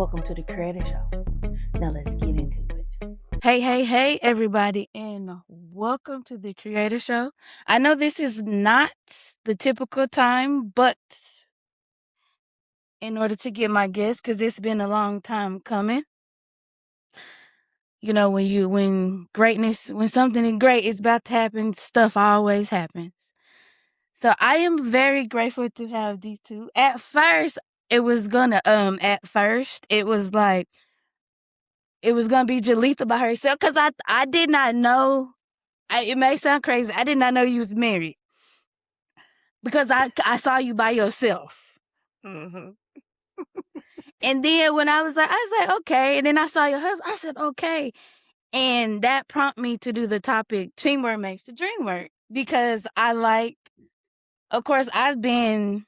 welcome to the CRE8HER Show. Now let's get into it. Hey, everybody, and welcome to the CRE8HER Show. I know this is not the typical time, but in order to get my guests, because it's been a long time coming. You know, when something great is about to happen, stuff always happens. So I am very grateful to have these two. At first, it was gonna be Jalitha by herself because I did not know. It may sound crazy. I did not know you was married because I saw you by yourself. Mm-hmm. And then when I was like, okay. And then I saw your husband. I said, okay. And that prompted me to do the topic, teamwork makes the dream work. Because of course, I've been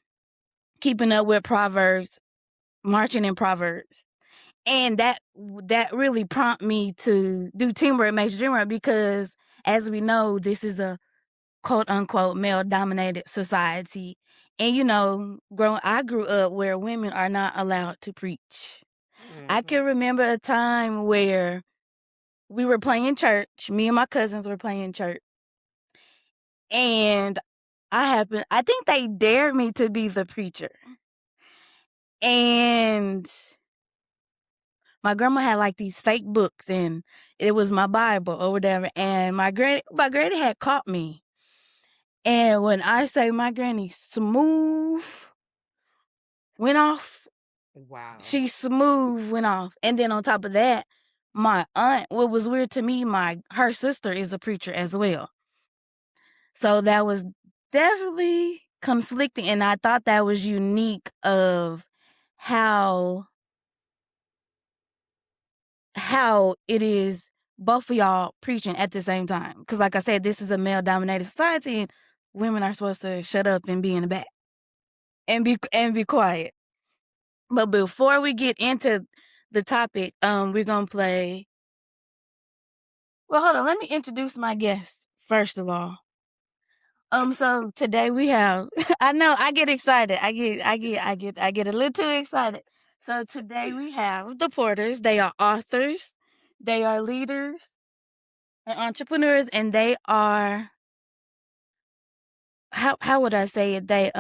keeping up with Proverbs, marching in Proverbs. And that really prompted me to do teamwork makes the dream work because, as we know, this is a quote unquote male dominated society. And I grew up where women are not allowed to preach. Mm-hmm. I can remember a time where we were playing church. Me and my cousins were playing church. And I think they dared me to be the preacher. And my grandma had like these fake books and it was my Bible or whatever. And my granny had caught me. And when I say my granny smooth went off. Wow. She smooth went off. And then on top of that, my aunt, what was weird to me, her sister is a preacher as well. So that was definitely conflicting. And I thought that was unique of how it is both of y'all preaching at the same time. Because like I said, this is a male-dominated society and women are supposed to shut up and be in the back and be quiet. But before we get into the topic, we're going to play. Well, hold on. Let me introduce my guest, first of all. So today we have, I know I get excited. I get a little too excited. So today we have the Porters. They are authors. They are leaders and entrepreneurs, and they are, how would I say it? They,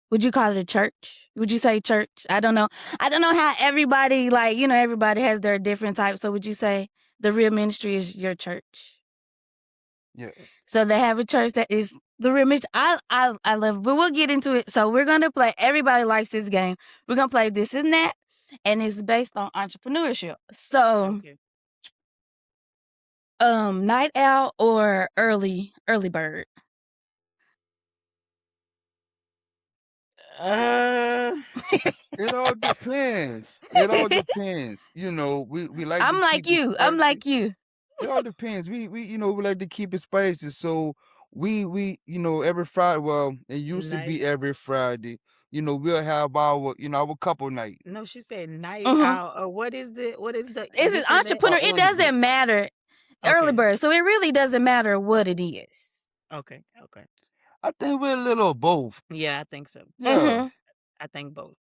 would you call it a church? Would you say church? I don't know how everybody, everybody has their different types. So would you say the real ministry is your church? Yes. So they have a church that is the real ministry. I love it, but we'll get into it. So we're going to play, everybody likes this game. We're going to play This and That, and it's based on entrepreneurship. So, Okay. Night owl or early bird? It all depends. It all depends. You know, we like. I'm to like keep it you. I'm like spicy. you. It all depends. We we like to keep it spicy. So we every Friday. Well, it used to be every Friday. We'll have our couple night. No, she said night Mhm. owl. Or what is the? This is entrepreneur. It doesn't matter. Early Okay. bird. So it really doesn't matter what it is. Okay. I think we're a little of both. Yeah, I think so. Yeah. Mhm. I think both.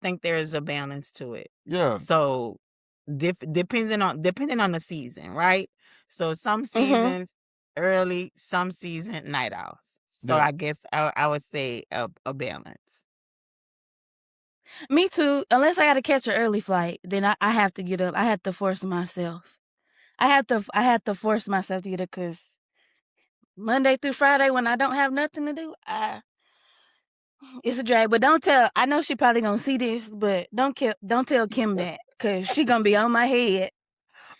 I think there's a balance to it. Yeah. So depending on the season, right? So some seasons early, some season night owls. So Yeah. I guess I would say a balance. Me too. Unless I got to catch an early flight, then I have to get up. I have to force myself. I have to force myself to get up because Monday through Friday when I don't have nothing to do, it's a drag. But don't tell. I know she probably gonna see this, but don't tell Kim that because she gonna be on my head.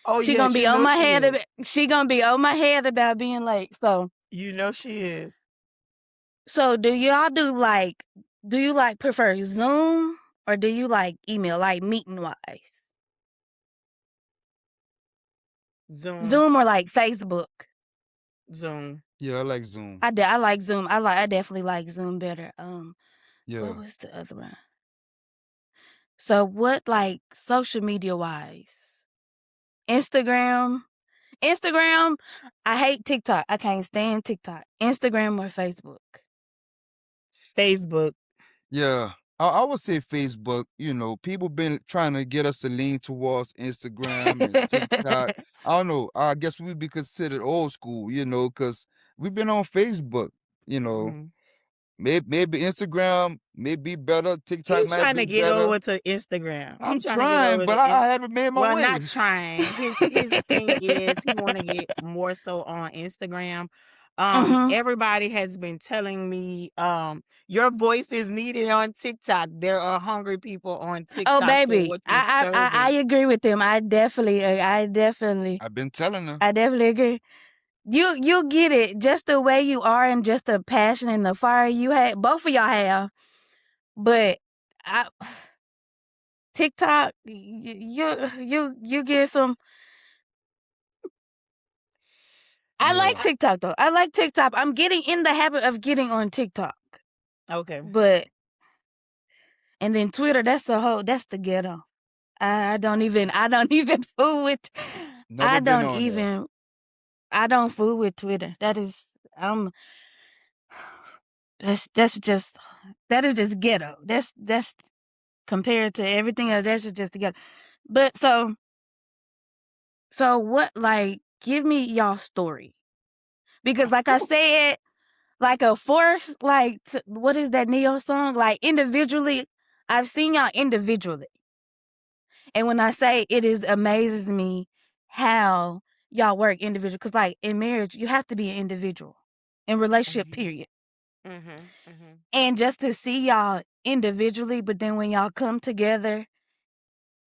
Oh, she yes, gonna be you on know my she head. is. She gonna be on my head about being late. So You know she is. So do y'all do you prefer Zoom or do you like email, like meeting wise? Zoom or like Facebook? Zoom. Yeah, I like Zoom. I like Zoom. I definitely like Zoom better. Yeah. What was the other one? So what, like, social media wise? Instagram, I hate TikTok. I can't stand TikTok. Instagram or Facebook? Facebook. Yeah. I would say Facebook. You know, people been trying to get us to lean towards Instagram and TikTok. I don't know. I guess we'd be considered old school, you know, because we've been on Facebook. You know, Mhm. maybe Instagram may be better. TikTok He's might trying be to get better. over to Instagram. I'm He's trying to get trying, over but to I haven't made my well, way. not trying. His thing is he want to get more so on Instagram. Mhm. Everybody has been telling me, your voice is needed on TikTok. There are hungry people on Oh, TikTok for baby, what you're I serving. agree with them. I definitely, I've been telling her. I definitely agree. You get it just the way you are and just the passion and the fire you had. Both of y'all have, but I TikTok, you get some. I like Yeah. TikTok though. I like TikTok. I'm getting in the habit of getting on TikTok, Okay. but and then Twitter. That's the ghetto. I don't even fool with. Never I been don't on there. even. I don't fool with Twitter. That is. That's just that is just ghetto. That's compared to everything else. That's just ghetto. But so what? Like, give me y'all story because, like I said, like a force. Like, what is that Neo song? Like individually, I've seen y'all individually, and when I say it is amazes me how y'all work individual. Because like in marriage, you have to be an individual. In relationship, Mhm. period. Mhm. Mhm. And just to see y'all individually, but then when y'all come together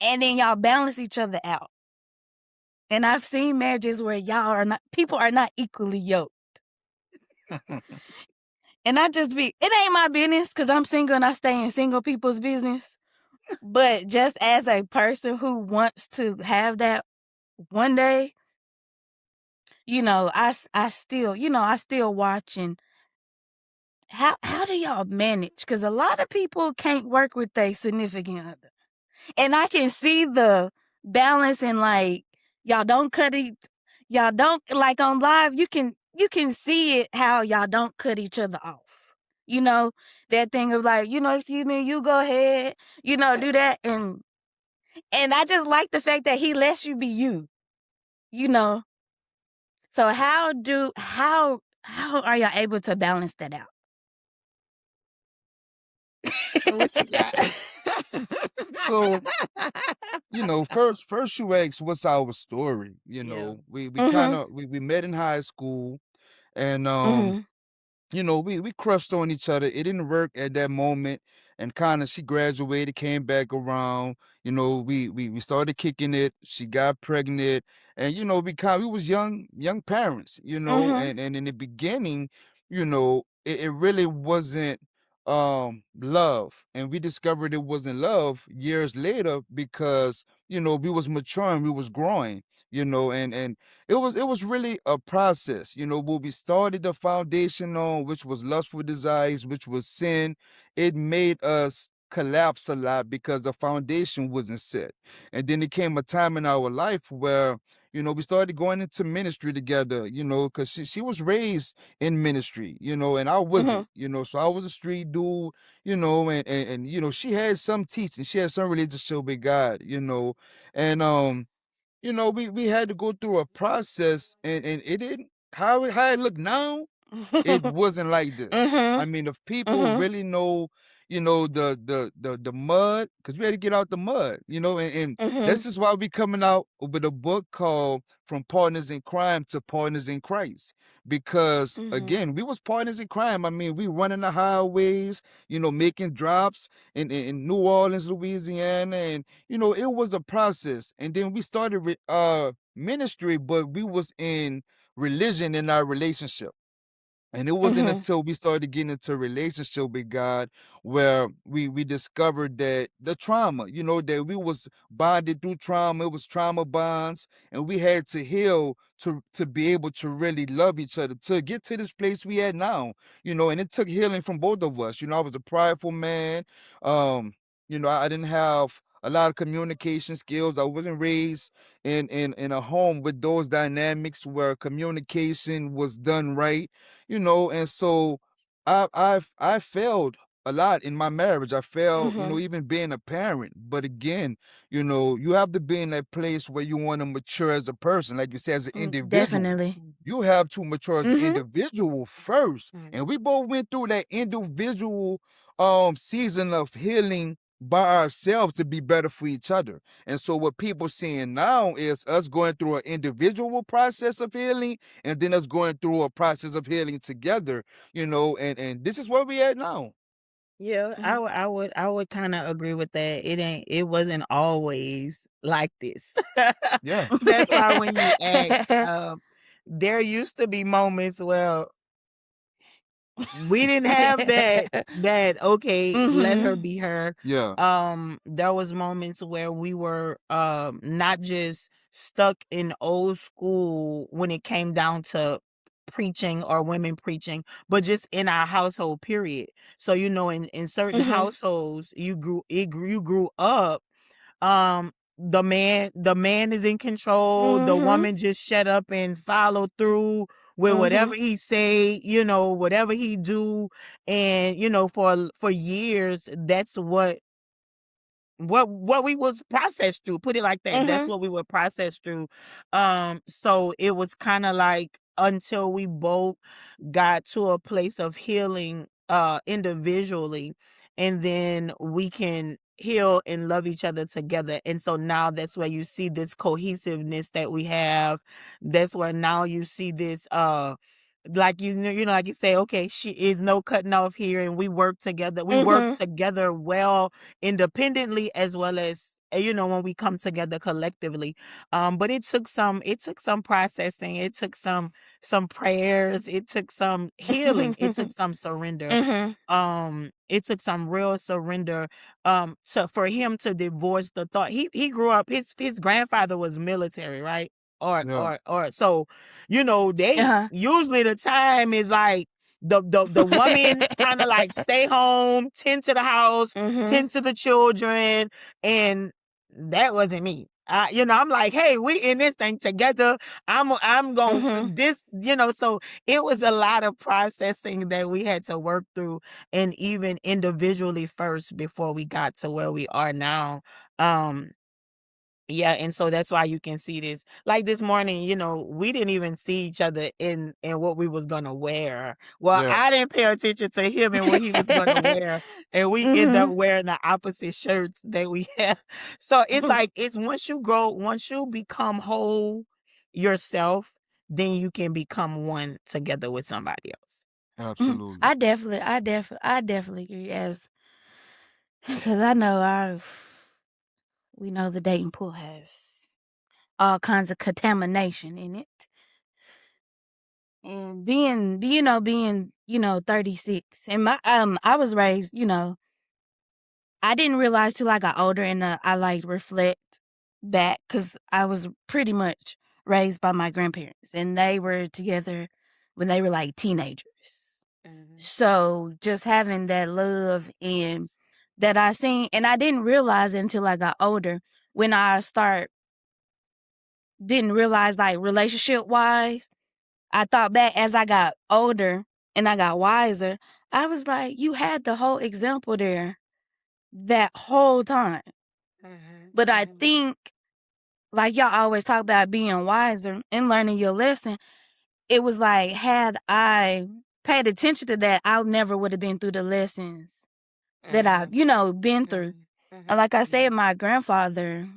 and then y'all balance each other out. And I've seen marriages where people are not equally yoked. And it ain't my business because I'm single and I stay in single people's business. But just as a person who wants to have that one day, I still, I still watch and how do y'all manage? Because a lot of people can't work with their significant other. And I can see the balance and like y'all don't like on live you can see it how y'all don't cut each other off. You know, that thing of like, excuse me, you go ahead, do that and I just like the fact that he lets you be you, you know. So how are y'all able to balance that out? What you got? So, first you asked what's our story. Yeah. We kind Mhm. of we met in high school, and Mhm. we crushed on each other. It didn't work at that moment, and kind of she graduated, came back around. We started kicking it. She got pregnant, and we was young parents. Mhm. And in the beginning, it really wasn't love, and we discovered it wasn't love years later because we was maturing, we was growing. And it was really a process. Where we started the foundation on, which was lustful desires, which was sin. It made us collapse a lot because the foundation wasn't set. And then it came a time in our life where we started going into ministry together. Because she was raised in ministry, and I wasn't. Mhm. So I was a street dude. And she had some teaching, she had some relationship with God. And we had to go through a process, and it didn't, how it look now, it wasn't like this. I Mhm. mean, if people Mhm. really know, the mud, because we had to get out the mud, and Mhm. this is why we coming out with a book called From Partners in Crime to Partners in Christ. Because Mhm. again, we was partners in crime. I mean, we running the highways, making drops in New Orleans, Louisiana, and it was a process. And then we started ministry, but we was in religion in our relationship. And it wasn't Mhm. until we started getting into a relationship with God where we discovered that the trauma, that we was bonded through trauma. It was trauma bonds, and we had to heal to be able to really love each other, to get to this place we at now. And it took healing from both of us. I was a prideful man. I didn't have a lot of communication skills. I wasn't raised in a home with those dynamics where communication was done right. And so I failed a lot in my marriage. I failed, Mhm. even being a parent. But again, you have to be in that place where you want to mature as a person, like you said, as an individual. Definitely. You have to mature as an Mhm. individual first. Mm. And we both went through that individual season of healing by ourselves to be better for each other. And so what people seeing now is us going through an individual process of healing and then us going through a process of healing together, and this is where we at now. Yeah, Mhm. I would kind of agree with that. It wasn't always like this. Yeah. That's why when you ask, there used to be moments where we didn't have that okay, let her Mhm. be her. Yeah. There was moments where we were not just stuck in old school when it came down to preaching or women preaching, but just in our household period. So in certain Mhm. households you grew up, the man is in control, the Mhm. woman just shut up and follow through with whatever Mhm. he say, whatever he do. And for years, that's what we was processed through, put it like that. That's Mhm. what we were processed through. So it was kind of like until we both got to a place of healing individually, and then we can heal and love each other together. And so now that's where you see this cohesiveness that we have. That's where now you see this like like you say, okay, she is no cutting off here, and we work together. We work Mhm. together well, independently as well as when we come together collectively. But it took some processing, it took some prayers, it took some healing, it took some surrender. Mhm. It took some real surrender for him to divorce the thought. He grew up, his grandfather was military, right? Yeah. Or so they Uh-huh. usually the time is like the woman kind of like stay home, tend to the house, Mhm. tend to the children. And that wasn't me. I'm like, hey, we in this thing together. I'm going Mhm. this, so it was a lot of processing that we had to work through, and even individually first before we got to where we are now. Um, yeah, and so that's why you can see this. Like this morning, we didn't even see each other in what we was gonna wear. Well, Yeah. I didn't pay attention to him and what he was gonna wear, and we end up Mhm. wearing the opposite shirts that we have. So it's like it's once you become whole yourself, then you can become one together with somebody else. Absolutely. I definitely agree. Because I know we know the dating pool has all kinds of contamination in it, and being 36, and I was raised, I didn't realize till I got older, and I like reflect back because I was pretty much raised by my grandparents, and they were together when they were like teenagers. Mhm. So just having that love and that I seen, and I didn't realize it until I got older when I didn't realize like relationship wise. I thought back as I got older and I got wiser. I was like, you had the whole example there that whole time. Mhm. But I Mhm. think, like y'all always talk about being wiser and learning your lesson, it was like, had I paid attention to that, I never would have been through the lessons that I've, Mhm. been through. Mhm. And Mhm. like I said, Mhm. my grandfather,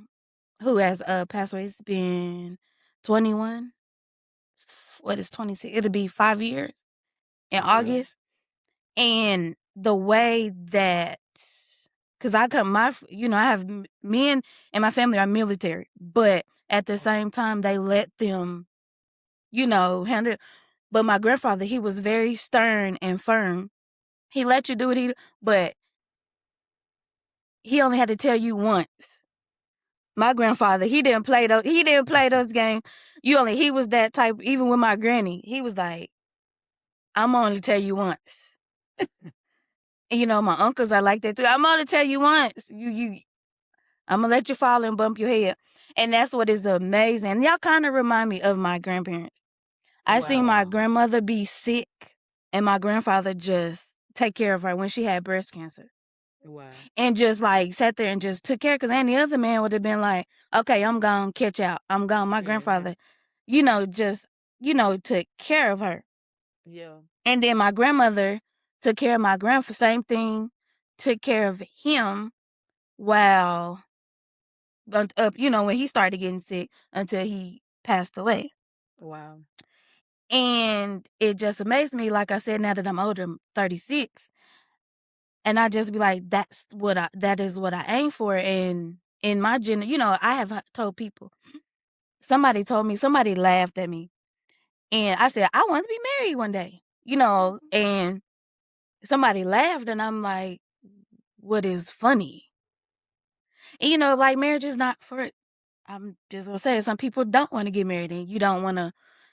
who has passed away, it's been 21. What is 26? It'll be 5 years in Okay. August. And the way that, because I come, I have men in my family are military, but at the same time, they let them, handle. But my grandfather, he was very stern and firm. He let you do what but he only had to tell you once. My grandfather, he didn't play those games. He was that type. Even with my granny, he was like, I'm only tell you once. And, my uncles are like that too. I'm only tell you once. I'm gonna let you fall and bump your head. And that's what is amazing. And y'all kind of remind me of my grandparents. I seen my Wow. grandmother be sick and my grandfather just take care of her when she had breast cancer. Wow. And just like sat there and just took care, because any other man would have been like, okay, I'm gone, catch out, I'm gone. My grandfather, just, took care of her. Yeah. And then my grandmother took care of my grandfather, same thing, took care of him while up, when he started getting sick until he passed away. Wow. And it just amazed me, like I said, now that I'm older, I'm 36, and I just be like, that is what I aim for. And in my I have told people, somebody laughed at me, and I said I want to be married one day, and somebody laughed, and I'm like, what is funny? And like, marriage is not for, I'm just gonna say, some people don't want to get married, and you don't want to,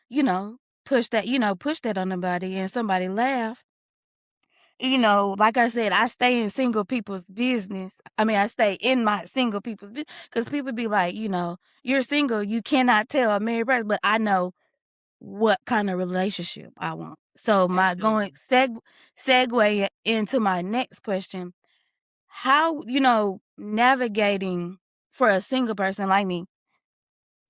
you know, push that on nobody, and somebody laugh. Like I said, I stay in single people's business. I mean, I stay in my single people's business, because people be like, you're single, you cannot tell a married person, but I know what kind of relationship I want. So my Absolutely. segue into my next question: how, navigating for a single person like me,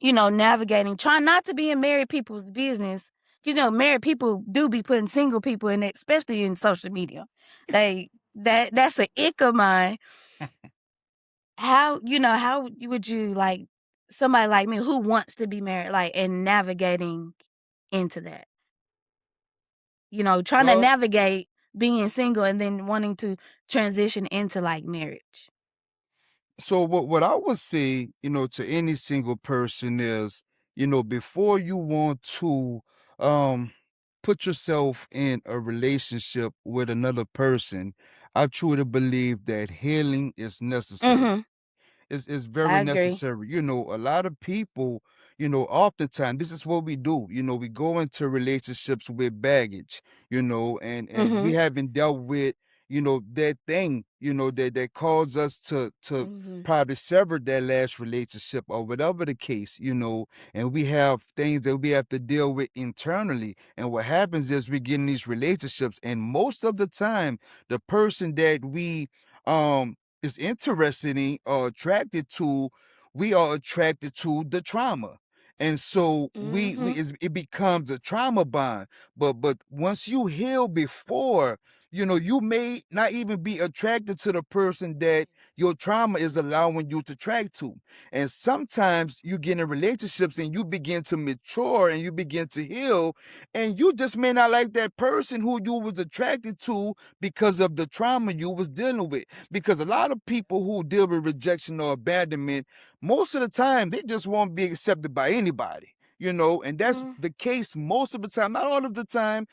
navigating, trying not to be in married people's business. Married people do be putting single people in it, especially in social media. That's an ick of mine. How would you, like, somebody like me who wants to be married, like, and navigating into that? Trying to Well, navigate being single and then wanting to transition into, like, marriage. so what I would say, to any single person is, before you want to put yourself in a relationship with another person, I truly believe that healing is necessary. Mhm. It's I very agree. necessary. A lot of people, oftentimes this is what we do. We go into relationships with baggage, and we Mhm. haven't dealt with, that thing, that caused us to Mhm. probably sever that last relationship or whatever the case, and we have things that we have to deal with internally. And what happens is we get in these relationships, and most of the time, the person that we is interested in or attracted to, we are attracted to the trauma. And so Mhm. it becomes a trauma bond. But once you heal before, you may not even be attracted to the person that your trauma is allowing you to attract to. And sometimes you get in relationships and you begin to mature and you begin to heal, and you just may not like that person who you was attracted to because of the trauma you was dealing with. Because a lot of people who deal with rejection or abandonment, most of the time they just won't be accepted by anybody. And that's Mm. the case most of the time, not all of the time,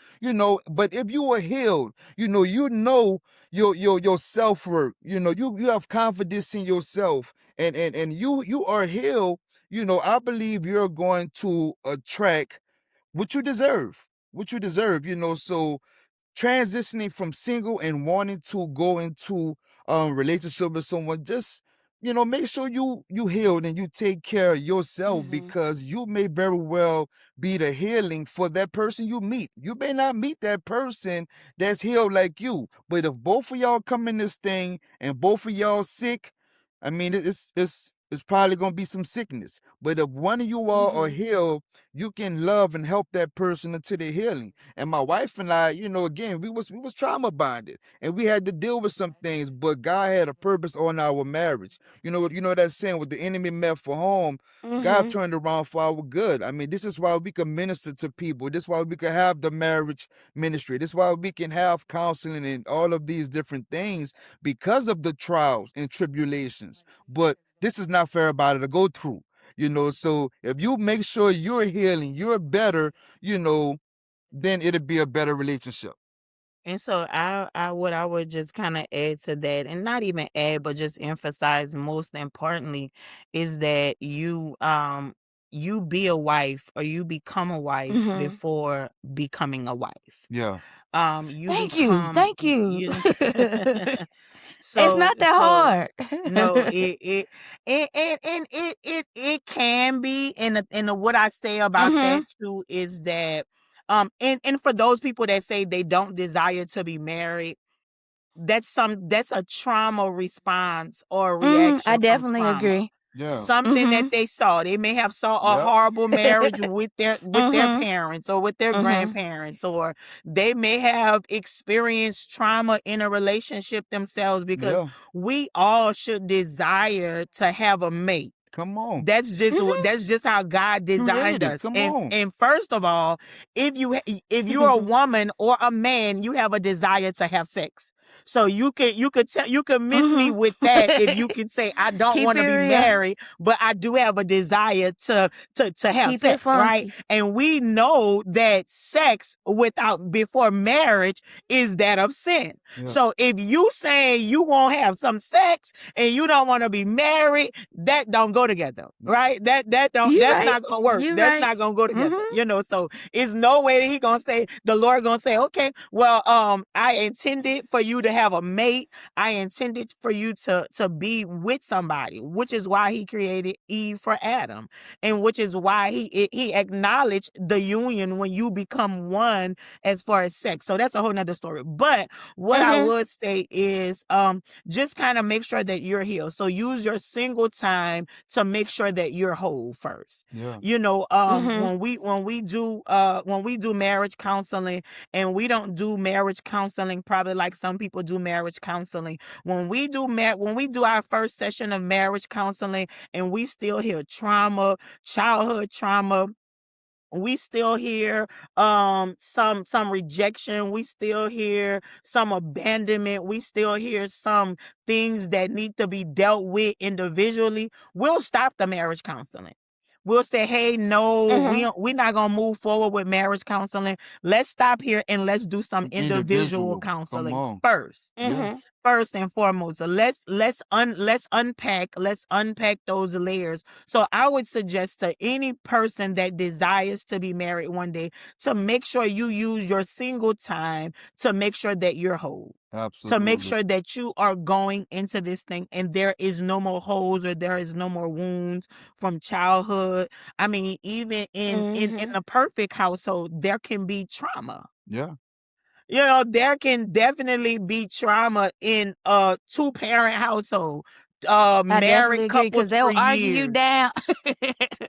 but if you are healed, your self-worth, you have confidence in yourself, and you are healed, I believe you're going to attract what you deserve. So transitioning from single and wanting to go into relationship with someone, just make sure you healed and you take care of yourself, Mhm. because you may very well be the healing for that person you meet. You may not meet that person that's healed like you, but if both of y'all come in this thing and both of y'all sick, I mean, it's probably gonna be some sickness. But if one of you all are Mhm. healed, you can love and help that person until they're healing. And my wife and I, again, we was trauma bonded, and we had to deal with some things, but God had a purpose on our marriage. You know that saying, what the enemy meant for harm, God Mhm. turned around for our good. I mean, this is why we can minister to people. This is why we can have the marriage ministry. This is why we can have counseling and all of these different things, because of the trials and tribulations. But this is not for everybody to go through. So if you make sure you're healing, you're better, then it'll be a better relationship. And so what I would just kind of add to that, and not even add, but just emphasize most importantly, is that you be a wife, or you become a wife Mhm. before becoming a wife. Yeah. You Thank you. become Thank you. It's so not that so no, hard. it can be, and what I say about that Mhm. too is that and for those people that say they don't desire to be married, that's a trauma response or I reaction from definitely trauma. agree. Yeah. Something that Mhm. they saw. They may have saw a Yep. horrible marriage with their Mhm. parents or with their Mhm. grandparents, or they may have experienced trauma in a relationship themselves, because Yeah. we all should desire to have a mate. Come on. Mhm. That's just how God designed Created. us. Come on. And first of all, if you're a woman or a man, you have a desire to have sex. So you could miss me Mhm. with that if you can say I don't Keep want to it be real. married, but I do have a desire to have Keep it sex, right? funky. And we know that sex without before marriage is that of sin. Yeah. So if you saying you won't have some sex and you don't want to be married, that don't go together, right? You That's right. not gonna work. You That's right. not gonna go together, Mhm. so it's no way that he gonna say, the Lord gonna say, okay, well, I intended for you to have a mate. I intended for you to be with somebody, which is why he created Eve for Adam, and which is why he acknowledged the union when you become one as far as sex. So that's a whole nother story. But what I Mhm. would say is, just kind of make sure that you're healed. So use your single time to make sure that you're whole first. Yeah. Mhm. When we do marriage counseling, and we don't do marriage counseling probably like some people do marriage counseling. When we do our first session of marriage counseling, and we still hear trauma, childhood trauma, we still hear some rejection, we still hear some abandonment, we still hear some things that need to be dealt with individually, we'll stop the marriage counseling. We'll say, hey, no, Mhm. we're not gonna move forward with marriage counseling. Let's stop here and let's do some individual Individual. Come counseling on. first. Yeah. Mhm. First and foremost. So let's unpack those layers. So I would suggest to any person that desires to be married one day, to make sure you use your single time to make sure that you're whole, to make Absolutely. sure that you are going into this thing and there is no more holes, or there is no more wounds from childhood. I mean, even in Mhm. the perfect household, there can be trauma. Yeah. There can definitely be trauma in a two-parent household, I definitely married agree couples because for they'll argue you years. down.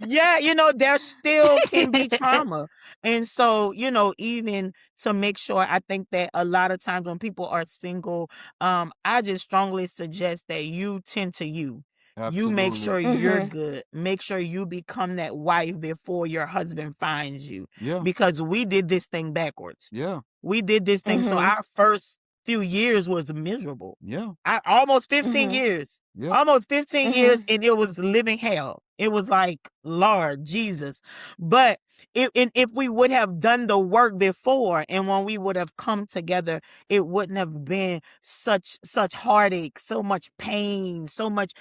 Yeah, there still can be trauma. And so, even to make sure, I think that a lot of times when people are single, I just strongly suggest that you tend to you. You make Absolutely. sure you're Mhm. good. Make sure you become that wife before your husband finds you. Yeah. Because we did this thing backwards. Yeah. We did this thing. So Mhm. our first few years was miserable. Yeah. Almost 15 Mhm. years. Yeah. Almost 15 years, Mhm. and it was living hell. It was like, Lord Jesus. But if we would have done the work before, and when we would have come together, it wouldn't have been such heartache, so much pain, so much,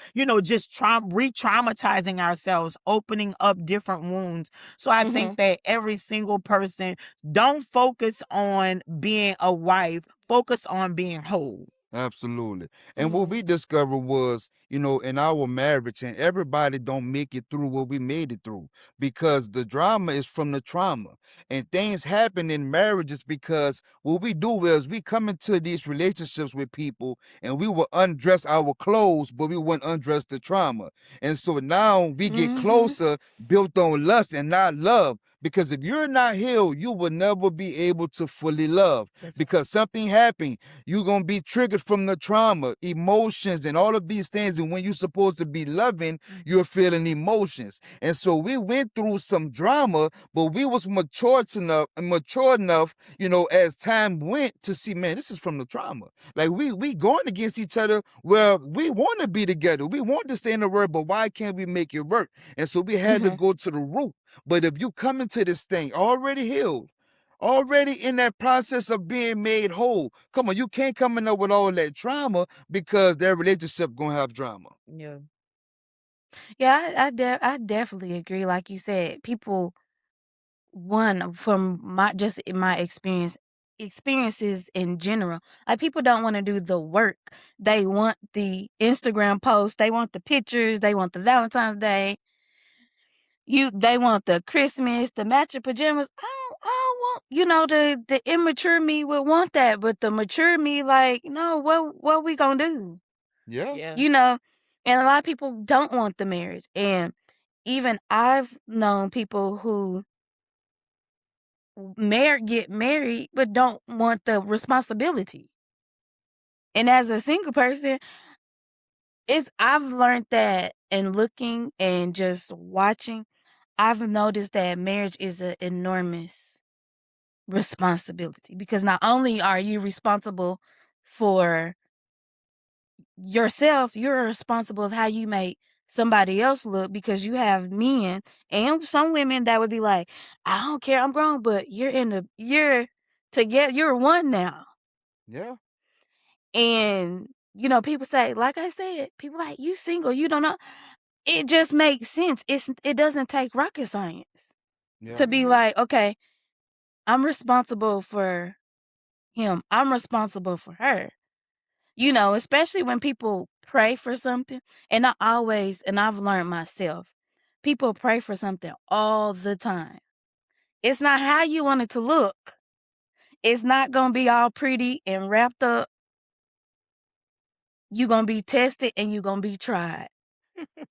just re-traumatizing ourselves, opening up different wounds. So I think Mhm. that every single person, don't focus on being a wife, focus on being whole. Absolutely. And what Mhm. we discovered was, in our marriage, and everybody don't make it through what we made it through, because the drama is from the trauma. And things happen in marriages because what we do is we come into these relationships with people and we will undress our clothes, but we won't undress the trauma. And so now we get Mhm. closer built on lust and not love. Because if you're not healed, you will never be able to fully love, That's right. because something happened. You're going to be triggered from the trauma, emotions, and all of these things. And when you're supposed to be loving, you're feeling emotions. And so we went through some drama, but we was mature enough, as time went, to see, man, this is from the trauma. Like we going against each other. Well, we want to be together. We want to stay in the word, but why can't we make it work? And so we had to Mhm. go to the root. But if you come into this thing already healed, already in that process of being made whole, come on, you can't come in there with all that trauma, because that relationship gonna have drama. Yeah. Yeah, I definitely agree. Like you said, people, one, from my experiences in general, like, people don't want to do the work. They want the Instagram post, they want the pictures, they want the Valentine's Day, they want the Christmas, the matching pajamas. I don't want, the immature me would want that, but the mature me, like, no, what we gonna do? Yeah. Yeah. And a lot of people don't want the marriage. And even I've known people who get married but don't want the responsibility. And as a single person, I've learned that in looking and just watching, I've noticed that marriage is an enormous responsibility, because not only are you responsible for yourself, you're responsible of how you make somebody else look, because you have men and some women that would be like, I don't care, I'm grown, but you're together, you're one now. Yeah. And people say, like I said, people like, you single, you don't know. It just makes sense. It doesn't take rocket science Yeah. to be like, okay, I'm responsible for him, I'm responsible for her. Especially when people pray for something. And I've learned myself, people pray for something all the time. It's not how you want it to look. It's not going to be all pretty and wrapped up. You're going to be tested and you're going to be tried.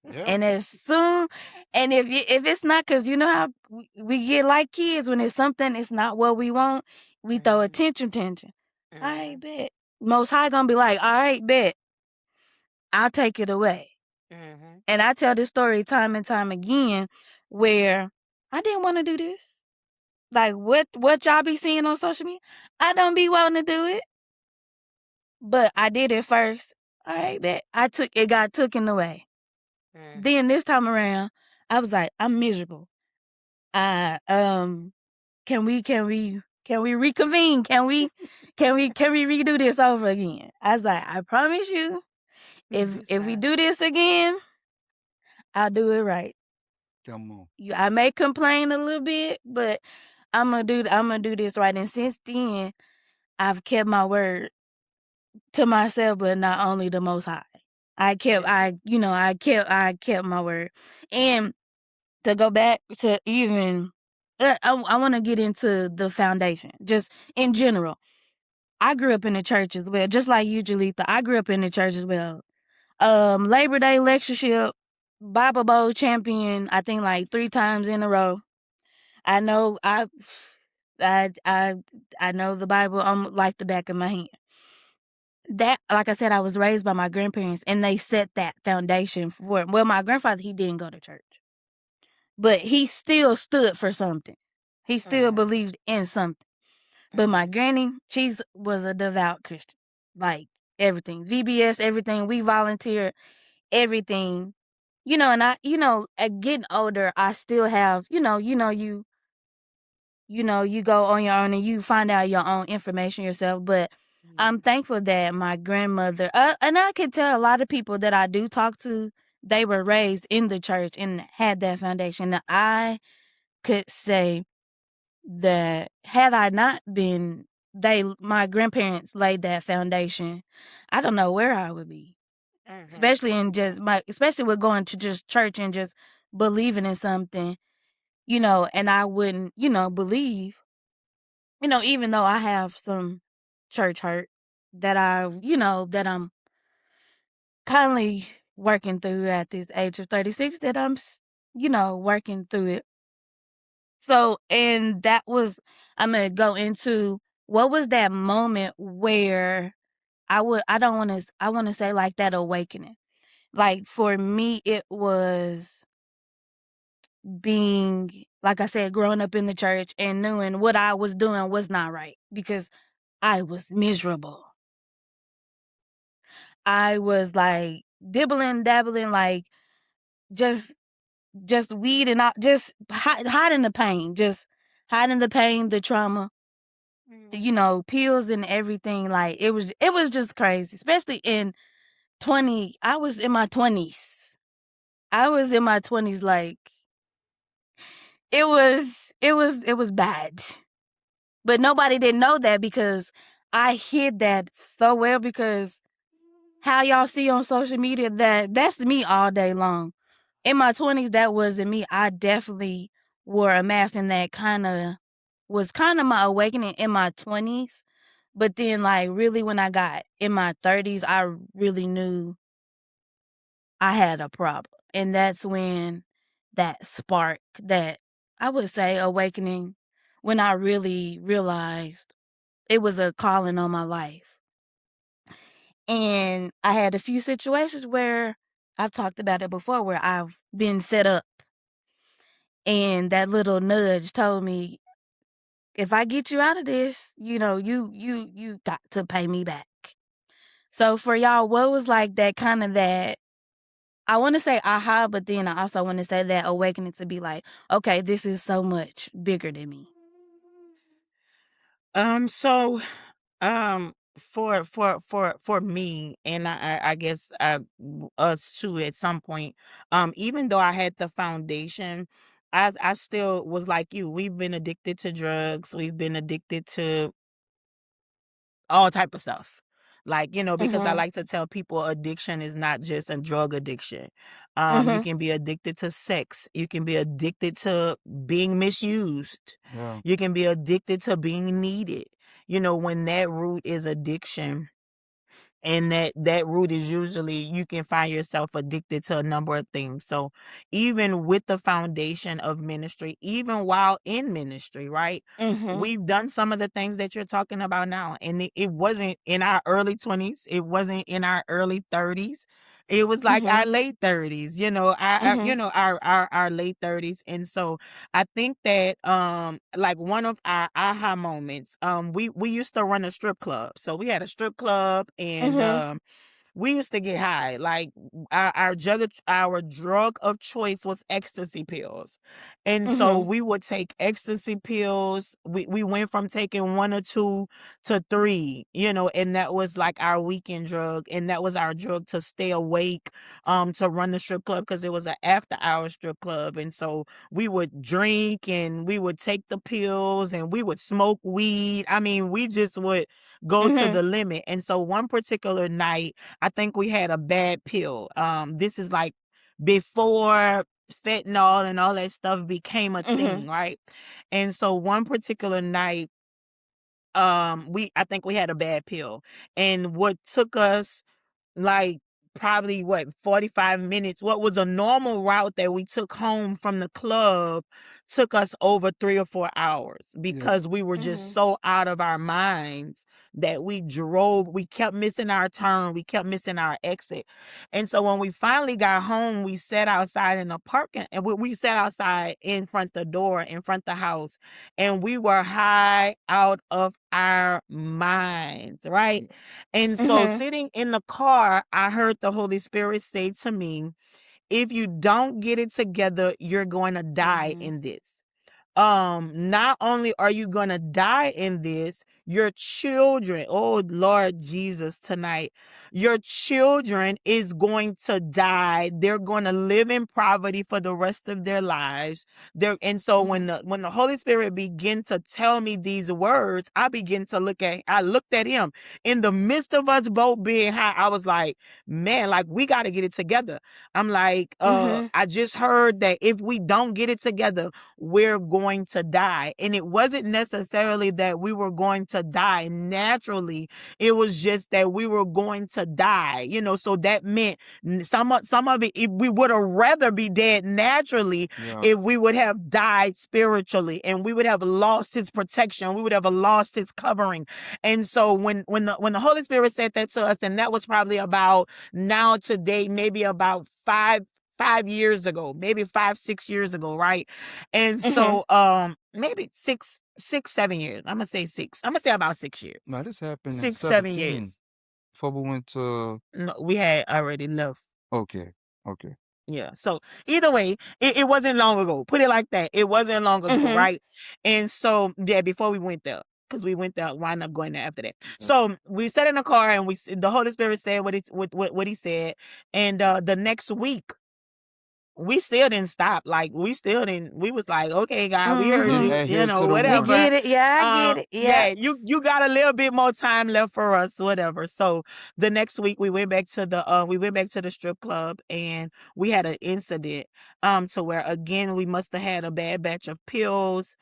Yeah. And if it's not, because you know how we get like kids, when it's something, it's not what we want, we throw a tension. All right, bet. Most High going to be like, all right, bet. I'll take it away. And I tell this story time and time again, where I didn't want to do this. Like what y'all be seeing on social media, I don't be wanting to do it, but I did it first. All right, bet. It got taken away. Then this time around, I was like, I'm miserable. I can we reconvene? Can we redo this over again? I was like, I promise you, if we do this again, I'll do it right. Come on. I may complain a little bit, but I'm gonna do this right. And since then, I've kept my word to myself, but not only the Most High. I kept my word. And to go back to even, I want to get into the foundation, just in general. I grew up in the church as well, just like you, Jalitha. I grew up in the church as well. Labor Day lectureship, Bible Bowl champion, I think like 3 times in a row. I know I know the Bible like the back of my hand. That, like I said, I was raised by my grandparents, and they set that foundation for. Well, my grandfather, he didn't go to church, but he still stood for something. He still believed in something. But my granny, she was a devout Christian, like everything, VBS, everything. We volunteered, everything. And at getting older, I still have, you go on your own and you find out your own information yourself. But I'm thankful that my grandmother, and I can tell a lot of people that I do talk to, they were raised in the church and had that foundation. That I could say that had I not been, my grandparents laid that foundation, I don't know where I would be. Especially especially with going to just church and just believing in something, and I wouldn't, believe, even though I have some church hurt that that I'm currently working through at this age of 36, that I'm, working through it. So, and I'm going to go into what was that moment where I want to say like that awakening. Like for me, it was being, like I said, growing up in the church and knowing what I was doing was not right, because I was miserable. I was like dibbling, dabbling, like just weed and just hiding the pain, the trauma, pills and everything. Like it was just crazy, especially I was in my 20s. Like it was bad. But nobody didn't know that, because I hid that so well, because how y'all see on social media, that's me all day long. In my 20s, that wasn't me. I definitely wore a mask, and that kind of was kind of my awakening in my 20s. But then, like, really, when I got in my 30s, I really knew I had a problem. And that's when that spark, that I would say awakening, when I really realized it was a calling on my life. And I had a few situations where I've talked about it before, where I've been set up, and that little nudge told me, if I get you out of this, you got to pay me back. So for y'all, what was like that kind of that, I want to say aha, but then I also want to say that awakening to be like, okay, this is so much bigger than me. So for me, and I guess us too at some point, even though I had the foundation, I still was like you. We've been addicted to drugs. We've been addicted to all type of stuff. Like, because I Mhm. like to tell people addiction is not just a drug addiction. You Mhm. can be addicted to sex. You can be addicted to being misused. Yeah. You can be addicted to being needed. When that root is addiction, and that root is usually, you can find yourself addicted to a number of things. So even with the foundation of ministry, even while in ministry, right, Mhm. we've done some of the things that you're talking about now, and it wasn't in our early 20s, it wasn't in our early 30s, it was like our Mhm. late 30s, Mhm. our late 30s. And so I think that like one of our aha moments, we used to run a strip club. So we had a strip club, and Mhm. we used to get high. Like our drug of choice was ecstasy pills. And so Mhm. we would take ecstasy pills. We went from taking 1 or 2 to 3, and that was like our weekend drug, and that was our drug to stay awake, to run the strip club, because it was an after hour strip club. And so we would drink, and we would take the pills, and we would smoke weed. I mean, we just would go to Mhm. the limit. And so one particular night, I think we had a bad pill. This is like before fentanyl and all that stuff became a Mhm. thing, right? And so one particular night, I think we had a bad pill. And what took us like probably 45 minutes, what was a normal route that we took home from the club, took us over 3 or 4 hours, Yeah. because we were just Mhm. so out of our minds that we kept missing our turn, we kept missing our exit. And so when we finally got home, we sat outside in the parking, and we sat outside in front the door, in front the house, and we were high out of our minds, right? And so Mhm. sitting in the car, I heard the Holy Spirit say to me, if you don't get it together, you're going to die Mhm. in this. Not only are you going to die in this, your children, oh Lord Jesus, tonight, your children is going to die. They're going to live in poverty for the rest of their lives. And so when Mhm. the Holy Spirit began to tell me these words, I looked at him in the midst of us both being high. I was like, man, like, we got to get it together. I'm like, Mhm. I just heard that if we don't get it together, we're going to die. And it wasn't necessarily that we were going to die naturally. It was just that we were going to die, so that meant some of it, we would have rather be dead naturally Yeah. if we would have died spiritually, and we would have lost his protection. We would have lost his covering. And so when the Holy Spirit said that to us, and that was probably about now today, maybe about 5 years ago, maybe 5, 6 years ago, right? And Mhm. so maybe 6, 7 years. I'm gonna say 6. I'm gonna say about 6 years. Now this happened in 6, 7 years. 17 before we went to. No, we had already left. Okay. Okay. Yeah. So either way, it wasn't long ago. Put it like that. It wasn't long ago, Mhm. right? And so yeah, before we went there, because we went there, wind up going there after that. Yeah. So we sat in the car, and the Holy Spirit said what he said, and the next week we still didn't stop. Like, we still didn't. We was like, okay, God, we heard Didn't Mhm. you. adhere to the We warning. Whatever. get it. Yeah, I get it. Yeah, Yeah. you got a little bit more time left for us, whatever. So the next week we went back to the strip club, and we had an incident to where, again, we must have had a bad batch of pills.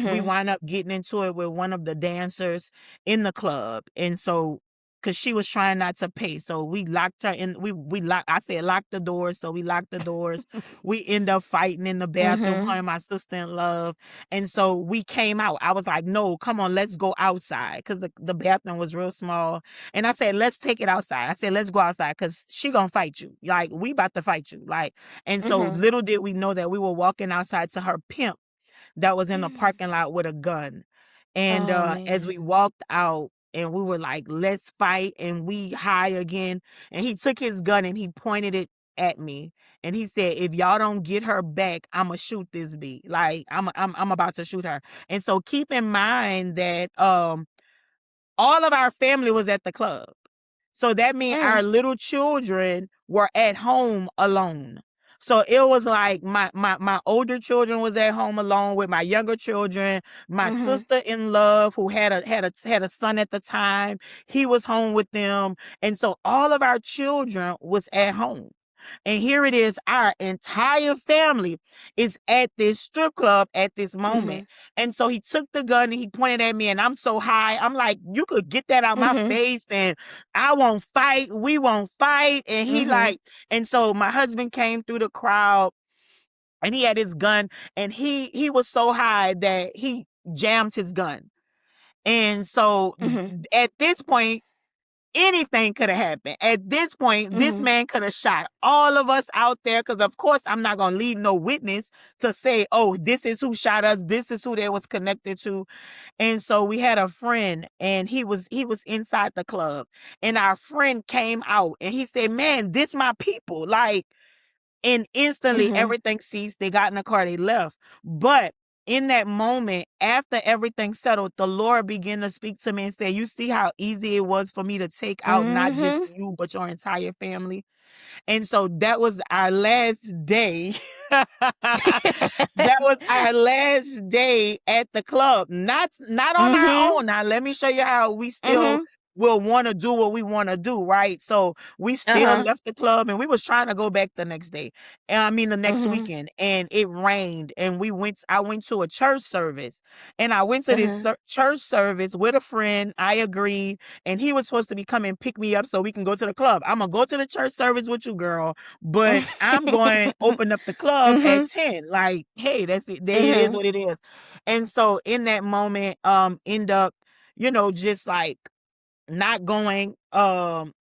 we Mhm. wind up getting into it with one of the dancers in the club. And so, because she was trying not to pay, so we locked her in. We locked. I said lock the doors, so we locked the doors. We end up fighting in the bathroom, her Mhm. and my sister in love. And so we came out. I was like, no, come on, let's go outside, because the bathroom was real small. And I said, let's take it outside. I said, let's go outside, because she gonna fight you. Like, we about to fight you. Like, and so Mhm. little did we know that we were walking outside to her pimp that was in the Mm. parking lot with a gun. And Oh as we man. walked out and we were like, let's fight, and we high again. And he took his gun and he pointed it at me. And he said, if y'all don't get her back, I'ma shoot this bee. Like, I'm about to shoot her. And so keep in mind that all of our family was at the club. So that means our Mm. little children were at home alone. So it was like my older children was at home alone with my younger children. My Mhm. sister in love, who had a son at the time, he was home with them. And so all of our children was at home. And here it is, our entire family is at this strip club at this moment. Mhm. And so he took the gun and he pointed at me, and I'm so high. I'm like, you could get that out my Mhm. face, and I won't fight. We won't fight. And he Mhm. like, and so my husband came through the crowd and he had his gun, and he was so high that he jammed his gun. And so Mhm. at this point, anything could have happened. At this point, this Mhm. man could have shot all of us out there, because of course I'm not going to leave no witness to say, oh, this is who shot us, this is who they was connected to. And so we had a friend, and he was inside the club, and our friend came out and he said, man, this my people. Like, and instantly Mhm. everything ceased. They got in the car, they left. But in that moment, after everything settled, the Lord began to speak to me and say, you see how easy it was for me to take out not just Mhm. you, but your entire family? And so that was our last day. That was our last day at the club. Not on our Mhm. own. Now let me show you how we still Mhm. will want to do what we want to do, right? So we still Uh-huh. left the club, and we was trying to go back the next day. I mean the next Mhm. weekend, and it rained, and I went to a church service. And I went to this Uh-huh. church service with a friend. I agreed, and he was supposed to be coming pick me up so we can go to the club. I'm gonna go to the church service with you, girl, but I'm going to open up the club at Mhm. 10. Like, hey, that's it. It is Mhm. what it is. And so in that moment, end up, just like not going.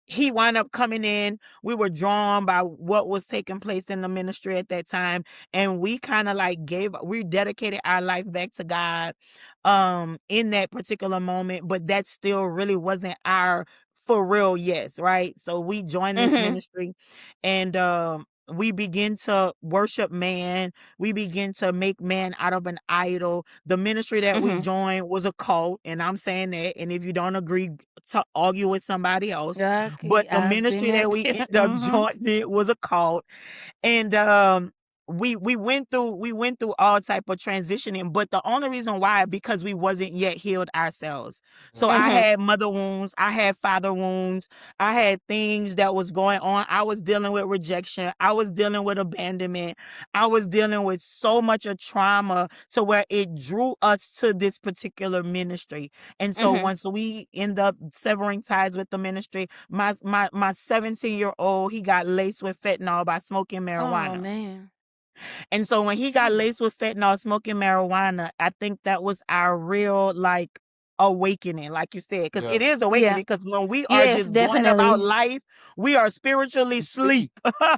He wound up coming in. We were drawn by what was taking place in the ministry at that time, and we kind of like we dedicated our life back to God in that particular moment. But that still really wasn't our for real yes, right? So we joined this Mhm. ministry, and we begin to worship man. We begin to make man out of an idol. The ministry that we Mhm. joined was a cult, and I'm saying that. And if you don't agree, to argue with somebody else. But Okay, the I've been ministry there that we too. ended up Mhm. joining was a cult. And we went through all type of transitioning, but the only reason why, because we wasn't yet healed ourselves. So I Mhm. had mother wounds, I had father wounds, I had things that was going on. I was dealing with rejection, I was dealing with abandonment, I was dealing with so much of trauma to where it drew us to this particular ministry. And so Mhm. once we end up severing ties with the ministry, my 17-year-old, he got laced with fentanyl by smoking Oh marijuana. man. And so when he got Mm. laced with fentanyl, smoking marijuana, I think that was our real like awakening, like you said, because Yeah. it is Yeah. awakening. Because when we are Yes, just going about definitely. life, we are spiritually You sleep. asleep.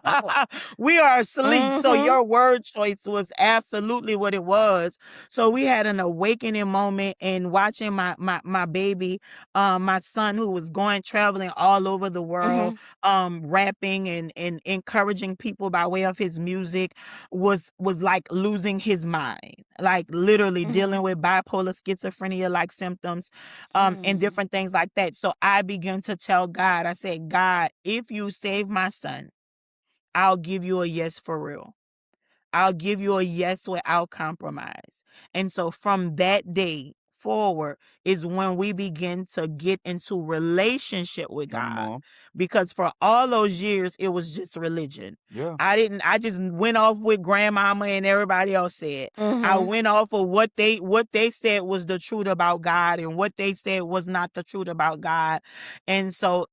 Oh. We are asleep. So Mhm. your word choice was absolutely what it was. So we had an awakening moment, and watching my baby, my son, who was going traveling all over the world, Mhm. rapping and encouraging people by way of his music, was like losing his mind, like literally dealing Mhm. with bipolar schizophrenia like symptoms, and Mm. different things like that. So I began to tell God, I said, God, if you save my son, I'll give you a yes for real. I'll give you a yes without compromise. And so from that day forward is when we begin to get into relationship with Come God. on. because for all those years it was just religion. Yeah. I just went off with grandmama and everybody else said. I Mm-hmm. went off of what they said was the truth about God and what they said was not the truth about God. And so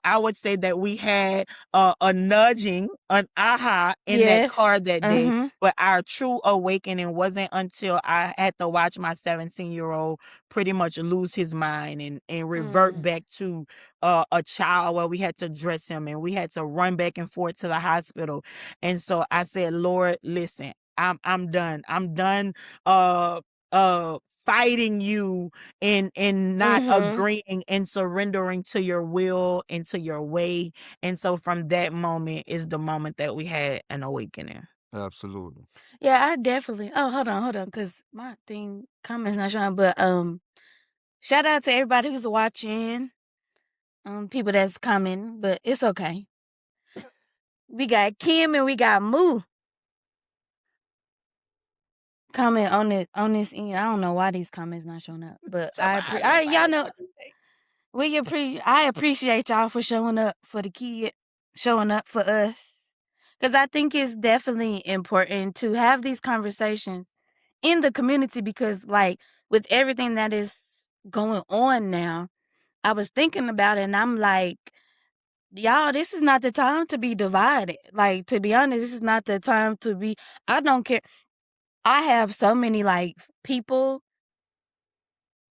I would say that we had a nudging, an aha in that Yes. car that day, Mm-hmm. but our true awakening wasn't until I had to watch my 17-year-old pretty much lose his mind and revert back to a child where we had to dress him and we had to run back and forth to the hospital. And so I said, Lord, listen, I'm done. I'm done fighting you and not Mm-hmm. agreeing and surrendering to your will and to your way. And so from that moment is the moment that we had an awakening. Absolutely. Yeah, I definitely. Oh, hold on, because my thing comments not showing. But shout out to everybody who's watching. People that's commenting, but it's okay. We got Kim and we got Moo comment on this end. I don't know why these comments not showing up, but y'all know I appreciate y'all for showing up for the kid, showing up for us, because I think it's definitely important to have these conversations in the community, because like with everything that is going on now, I was thinking about it and I'm like, y'all, this is not the time to be divided. Like, to be honest, this is not the time to be. I don't care. I have so many like people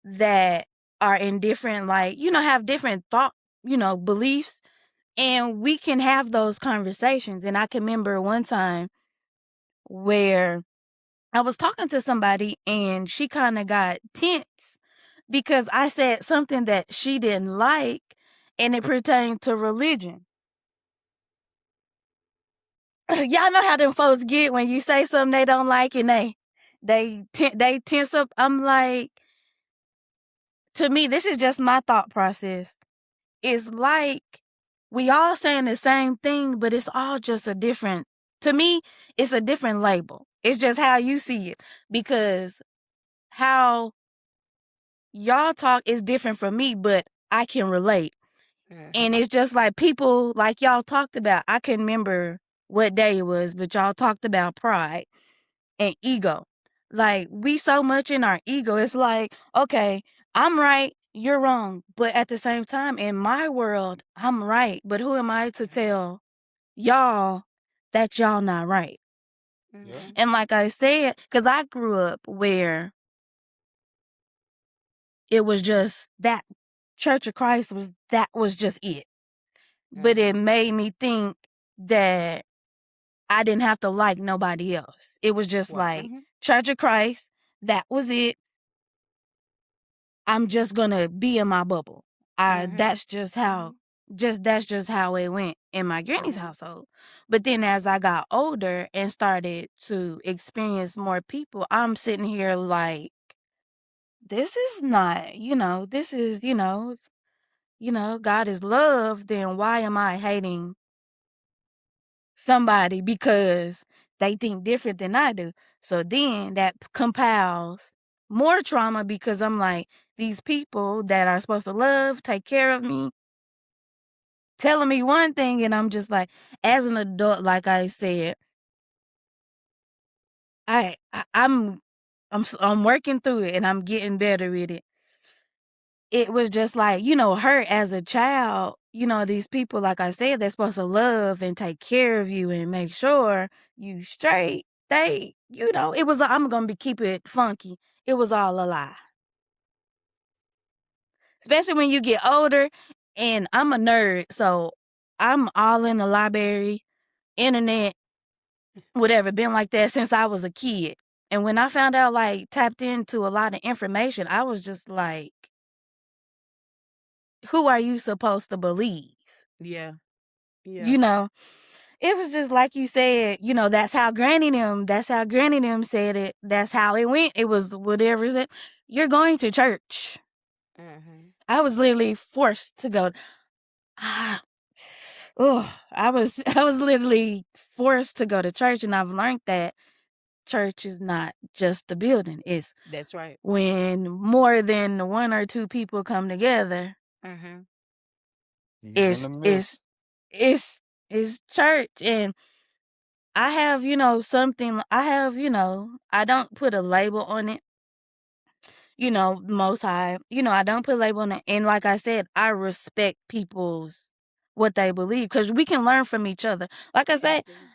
that are in different, like, have different thought, beliefs, and we can have those conversations. And I can remember one time where I was talking to somebody and she kind of got tense because I said something that she didn't like and it pertained to religion. Y'all know how them folks get when you say something they don't like and they tense up. I'm like, to me, this is just my thought process. It's like we all saying the same thing, but it's all just a different. To me, it's a different label. It's just how you see it, because how y'all talk is different from me, but I can relate. And it's just like people like y'all talked about. I can remember what day it was, but y'all talked about pride and ego. Like, we so much in our ego. It's like, okay, I'm right, you're wrong. But at the same time, in my world, I'm right. But who am I to tell y'all that y'all not right? Yeah. And like I said, because I grew up where it was just that Church of Christ was just it. But it made me think that I didn't have to like nobody else. It was just like Church of Christ, that was it. I'm just gonna be in my bubble. That's just how it went in my granny's household. But then as I got older and started to experience more people, I'm sitting here like, this is not, this is, God is love, then why am I hating somebody because they think different than I do? So then that compiles more trauma, because I'm like, these people that are supposed to love, take care of me, telling me one thing, and I'm just like, as an adult, like I said, I'm working through it and I'm getting better with it. It was just like, her as a child, these people, like I said, they're supposed to love and take care of you and make sure you straight. It was, I'm going to keep it funky. It was all a lie. Especially when you get older, and I'm a nerd, so I'm all in the library, internet, whatever, been like that since I was a kid. And when I found out, like, tapped into a lot of information, I was just like, who are you supposed to believe? Yeah. It was just like you said, that's how Granny them said it. That's how it went. It was whatever it. You're going to church. I was literally forced to go. I was literally forced to go to church, and I've learned that church is not just the building. It's That's right. when more than one or two people come together. He's in is the is midst. is church. And I have, something, I don't put a label on it, most high, I don't put a label on it. And like I said, I respect people's what they believe, because we can learn from each other. Like I said, Absolutely.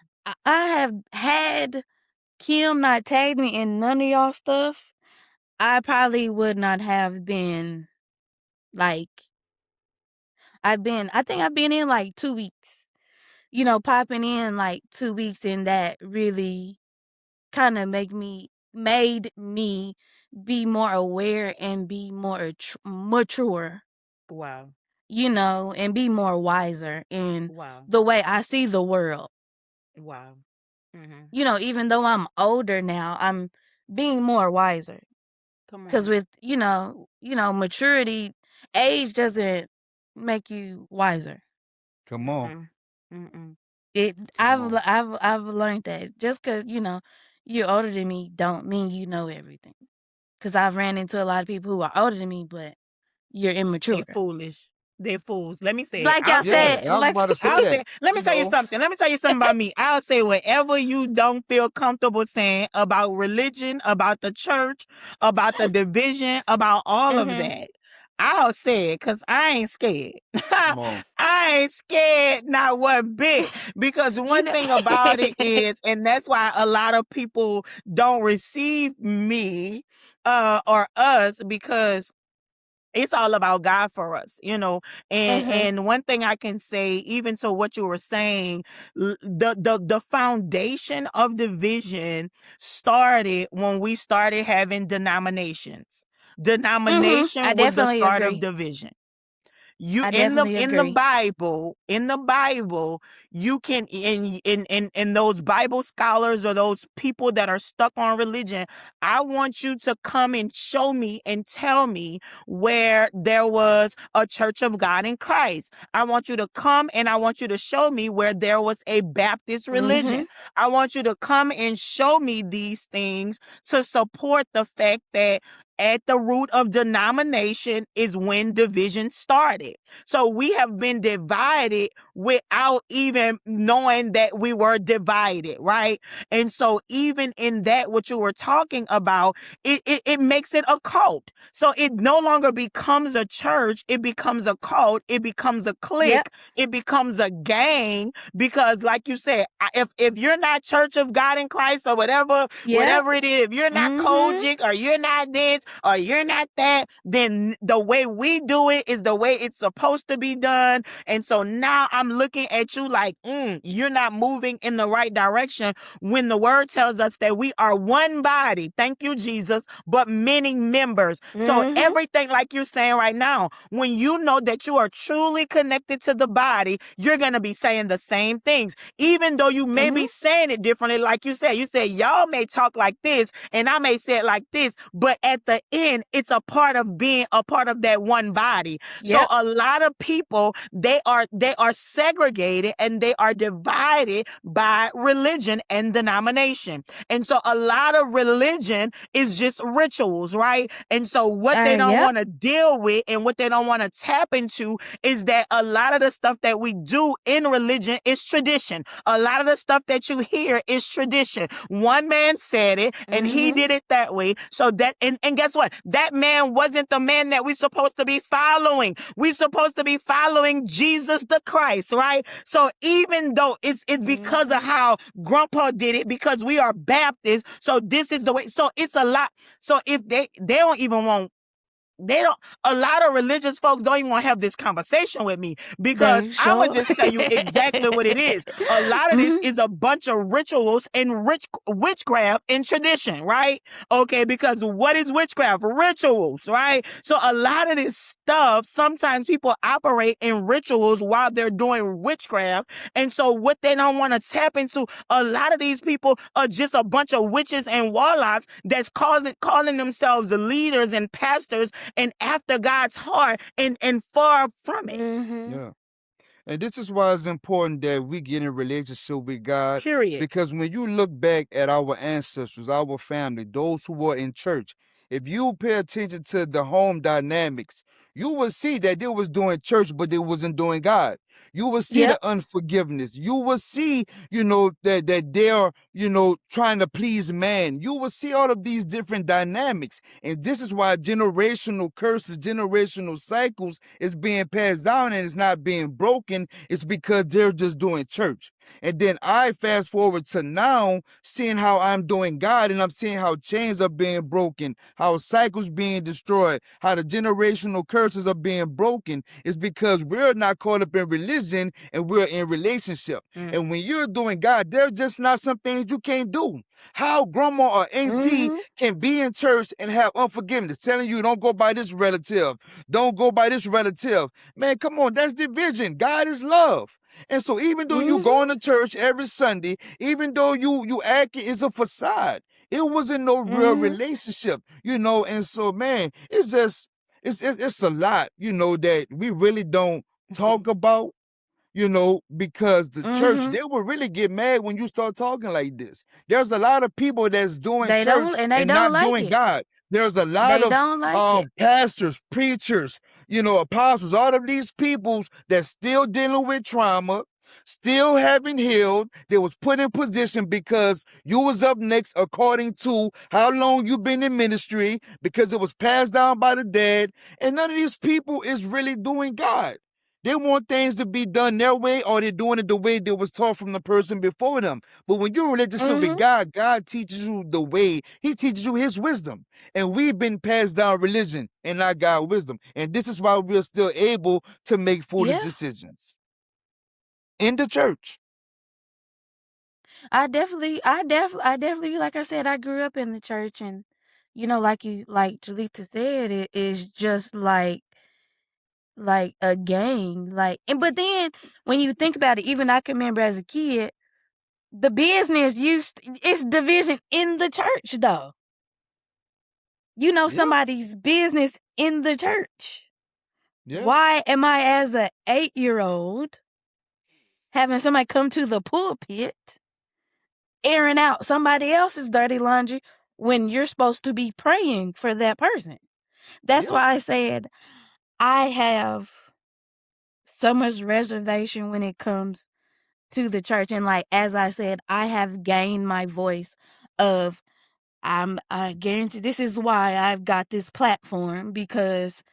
I have had Kim not tagged me in none of y'all stuff, I probably would not have been like, I think I've been in like 2 weeks, popping in like 2 weeks, and that really kind of made me be more aware and be more mature, Wow. and be more wiser in Wow. the way I see the world. Wow. Hmm. Even though I'm older now, I'm being more wiser. Come Because on. with, maturity, age doesn't make you wiser. Come on. Mm-mm. Mm-mm. Come on. I've learned that just because, you're older than me don't mean you know everything. Because I've ran into a lot of people who are older than me, but you're They immature. foolish. They fools. Let me say it. Like y'all I'll say Yeah, it. said, and I was like about to say I'll that. say, let me You tell you know, something. Let me tell you something about me. I'll say whatever you don't feel comfortable saying about religion, about the church, about the division, about all of mm-hmm, that. I'll say it because I ain't scared. come on. I ain't scared not one bit. Because you one know, thing about it is, and that's why a lot of people don't receive me or us, because it's all about God for us, and mm-hmm, and one thing I can say, even to what you were saying, the foundation of division started when we started having denominations. I Denomination was the definitely start of agree. division. You I definitely in the agree. Bible, you can, in those Bible scholars or those people that are stuck on religion, I want you to come and show me and tell me where there was a Church of God in Christ. I want you to come and I want you to show me where there was a Baptist Mm-hmm, religion. I want you to come and show me these things to support the fact that at the root of denomination is when division started. So we have been divided without even knowing that we were divided, right? And so even in that, what you were talking about, it makes it a cult. So it no longer becomes a church, it becomes a cult, it becomes a yep, clique, it becomes a gang, because like you said, if you're not Church of God in Christ or whatever, yep, whatever it is, if you're not mm-hmm, Kojic or you're not this or you're not that, then the way we do it is the way it's supposed to be done. And so now I'm looking at you like, you're not moving in the right direction, when the word tells us that we are one body, thank you, Jesus, but many members. So mm-hmm, everything, like you're saying right now, when you know that you are truly connected to the body, you're going to be saying the same things, even though you may mm-hmm, be saying it differently. Like you said, y'all may talk like this and I may say it like this, but at the end, it's a part of being a part of that one body. So yep, a lot of people, they are segregated and they are divided by religion and denomination. And so a lot of religion is just rituals, right? And so what they don't yep, want to deal with and what they don't want to tap into is that a lot of the stuff that we do in religion is tradition. A lot of the stuff that you hear is tradition. One man said it and he mm-hmm, did it that way. So that, and guess what? That man wasn't the man that we're supposed to be following. We're supposed to be following Jesus the Christ, right? So even though it's because of mm-hmm, how Grandpa did it, because we are Baptists, so this is the way. So it's a lot. So if they don't even want, they don't, a lot of religious folks don't even want to have this conversation with me, because they I'm gonna sure. just tell you exactly what it is. A lot of this Mm-hmm, is a bunch of rituals and witchcraft and tradition, right? Okay, because what is witchcraft? Rituals, right? So a lot of this stuff, sometimes people operate in rituals while they're doing witchcraft. And so what they don't want to tap into, a lot of these people are just a bunch of witches and warlocks that's calling themselves leaders and pastors and after God's heart, and far from it. mm-hmm, Yeah. And this is why it's important that we get in relationship with God. Period. Because when you look back at our ancestors, our family, those who were in church, if you pay attention to the home dynamics, you will see that they was doing church, but they wasn't doing God. You will see Yep. the unforgiveness. You will see, that they're, trying to please man. You will see all of these different dynamics. And this is why generational curses, generational cycles is being passed down and it's not being broken. It's because they're just doing church. And then I fast forward to now, seeing how I'm doing God, and I'm seeing how chains are being broken, how cycles being destroyed, how the generational curses are being broken. Is because we're not caught up in religion and we're in relationship. And when you're doing God, there's just not some things you can't do. How grandma or auntie can be in church and have unforgiveness, telling you don't go by this relative, don't go by this relative. Man, come on, that's division. God is love. And so even though you going to church every Sunday, even though you act is a facade, it wasn't no real relationship, and so man, it's just it's a lot, that we really don't talk about, because the church, they will really get mad when you start talking like this. There's a lot of people that's doing They church don't, and they and don't not like doing it. God. There's a lot They of don't like it. pastors, preachers, apostles, all of these people that's still dealing with trauma, still haven't healed. They was put in position because you was up next according to how long you've been in ministry, because it was passed down by the dad. And none of these people is really doing God. They want things to be done their way, or they're doing it the way that was taught from the person before them. But when you're religious with God, God teaches you the way. He teaches you his wisdom. And we've been passed down religion and not God wisdom. And this is why we're still able to make foolish Yeah. decisions in the church. I definitely, like I said, I grew up in the church, and like Jalita said, it is just like a gang. But then when you think about it, even I can remember as a kid, the business it's division in the church though. Yeah. Somebody's business in the church. Yeah. Why am I, as a 8-year-old, having somebody come to the pulpit airing out somebody else's dirty laundry when you're supposed to be praying for that person? That's Yeah. why I said I have so much reservation when it comes to the church. And as I said, I have gained my voice of I guarantee this is why I've got this platform, because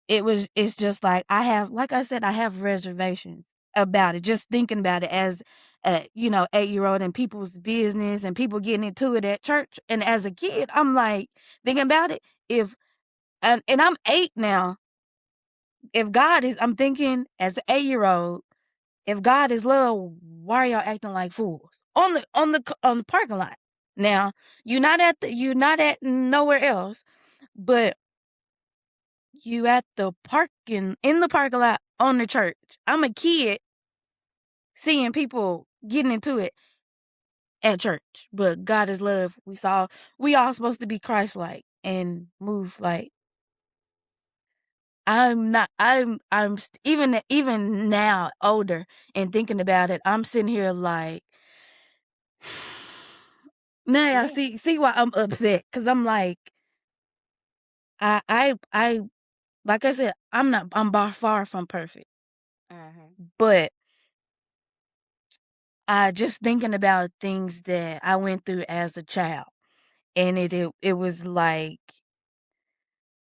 it's just like like I said, I have reservations about it. Just thinking about it as a 8-year-old and people's business and people getting into it at church. And as a kid, I'm like thinking about it. And I'm 8 now. I'm thinking as an 8-year-old, if God is love, why are y'all acting like fools on the parking lot? Now you're not at nowhere else, but you at the parking in the parking lot on the church. I'm a kid seeing people getting into it at church, but God is love. We all supposed to be Christ-like and move like. I'm not. Even now, older and thinking about it, I'm sitting here like, now I see why I'm upset, because I'm like, I like I said, I'm by far from perfect, but just thinking about things that I went through as a child, and it was like,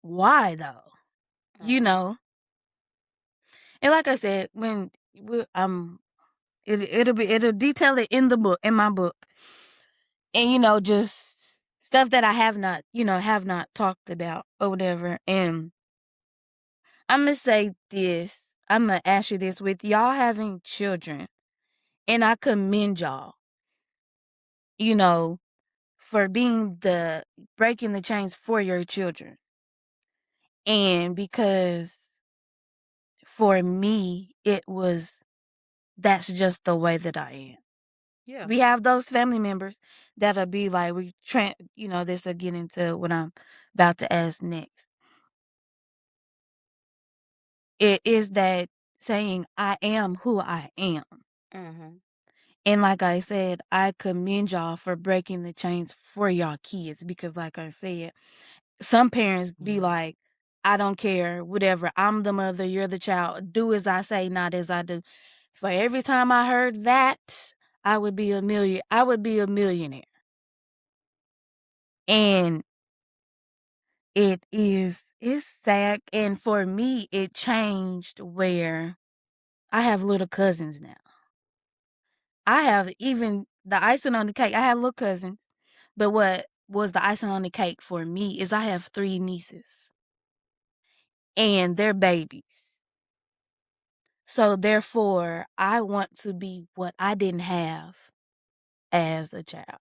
why though, And like I said, when it'll detail it in my book, and just stuff that I have not talked about or whatever. And I'm gonna say this. I'm gonna ask you this: with y'all having children, and I commend y'all, for breaking the chains for your children. And because for me, that's just the way that I am. Yeah. We have those family members that'll be like, this will get into what I'm about to ask next. It is that saying, I am who I am. And like I said, I commend y'all for breaking the chains for y'all kids, because like I said, some parents be like, I don't care, whatever. I'm the mother, you're the child. Do as I say, not as I do. For every time I heard that, I would be a millionaire. And it's sad. And for me, it changed where I have little cousins now. I have even the icing on the cake. I have little cousins, but what was the icing on the cake for me is I have 3 nieces and they're babies. So therefore, I want to be what I didn't have as a child.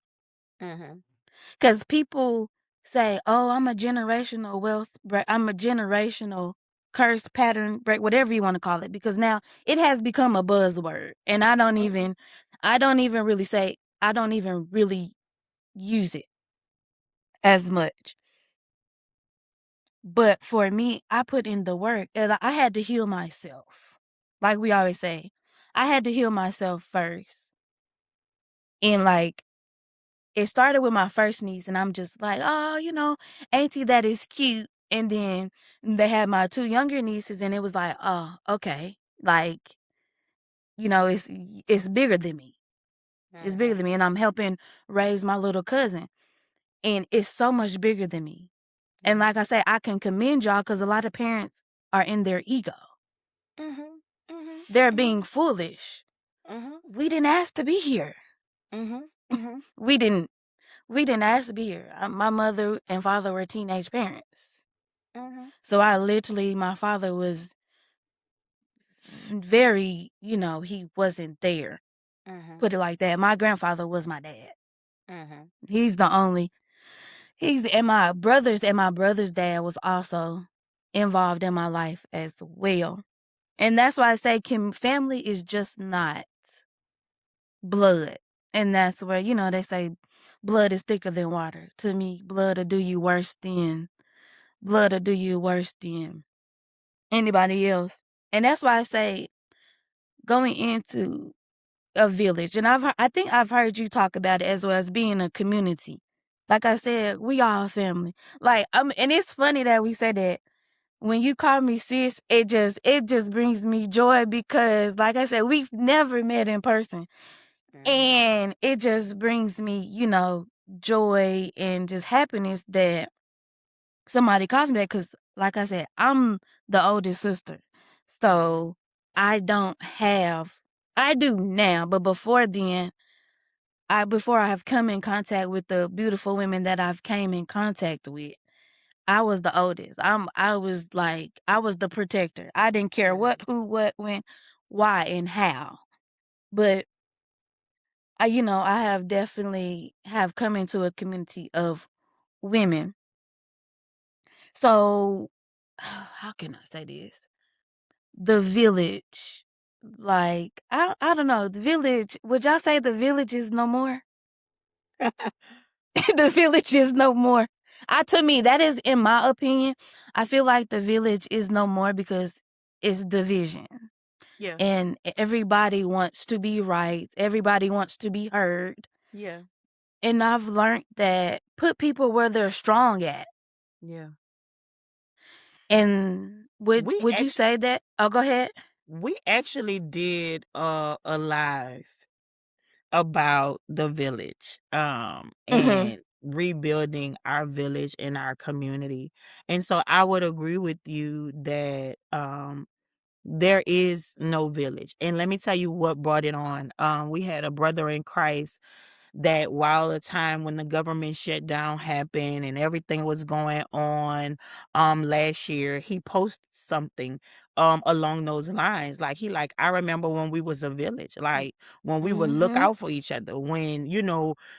Because people say, "Oh, I'm a generational wealth break. I'm a generational curse pattern break, whatever you want to call it." Because now it has become a buzzword, and I don't even really use it as much. But for me, I put in the work, and I had to heal myself. Like we always say, I had to heal myself first, and like it started with my first niece, and I'm just like, oh, auntie, that is cute. And then they had my 2 younger nieces, and it was like, oh, okay, like, it's bigger than me. It's bigger than me, and I'm helping raise my little cousin, and it's so much bigger than me. And like I say, I can commend y'all because a lot of parents are in their ego. They're being foolish. We didn't ask to be here. We didn't. We didn't ask to be here. My mother and father were teenage parents. So my father was very, he wasn't there. Put it like that. My grandfather was my dad. He's the only, and my brother's dad was also involved in my life as well. And that's why I say family is just not blood. And that's where, they say blood is thicker than water. To me, blood will do you worse than anybody else. And that's why I say going into a village, and I think I've heard you talk about it as well as being a community. Like I said, we all a family. Like and it's funny that we say that. When you call me sis, it just brings me joy because, like I said, we've never met in person. And it just brings me, joy and just happiness that somebody calls me that because, like I said, I'm the oldest sister. So I do now, but before then, before I have come in contact with the beautiful women that I've came in contact with, I was the oldest. I was the protector. I didn't care what, who, what, when, why, and how. But I have definitely have come into a community of women. So how can I say this? The village, like I don't know, the village. Would y'all say the village is no more? The village is no more. To me, that is in my opinion. I feel like the village is no more because it's division. Yeah. And everybody wants to be right. Everybody wants to be heard. Yeah. And I've learned that put people where they're strong at. Yeah. And would you say that? Oh, go ahead. We actually did a live about the village and rebuilding our village and our community. And so I would agree with you that there is no village. And let me tell you what brought it on. We had a brother in Christ that while the time when the government shutdown happened and everything was going on last year, he posted something along those lines. Like I remember when we was a village, like when we would look out for each other, when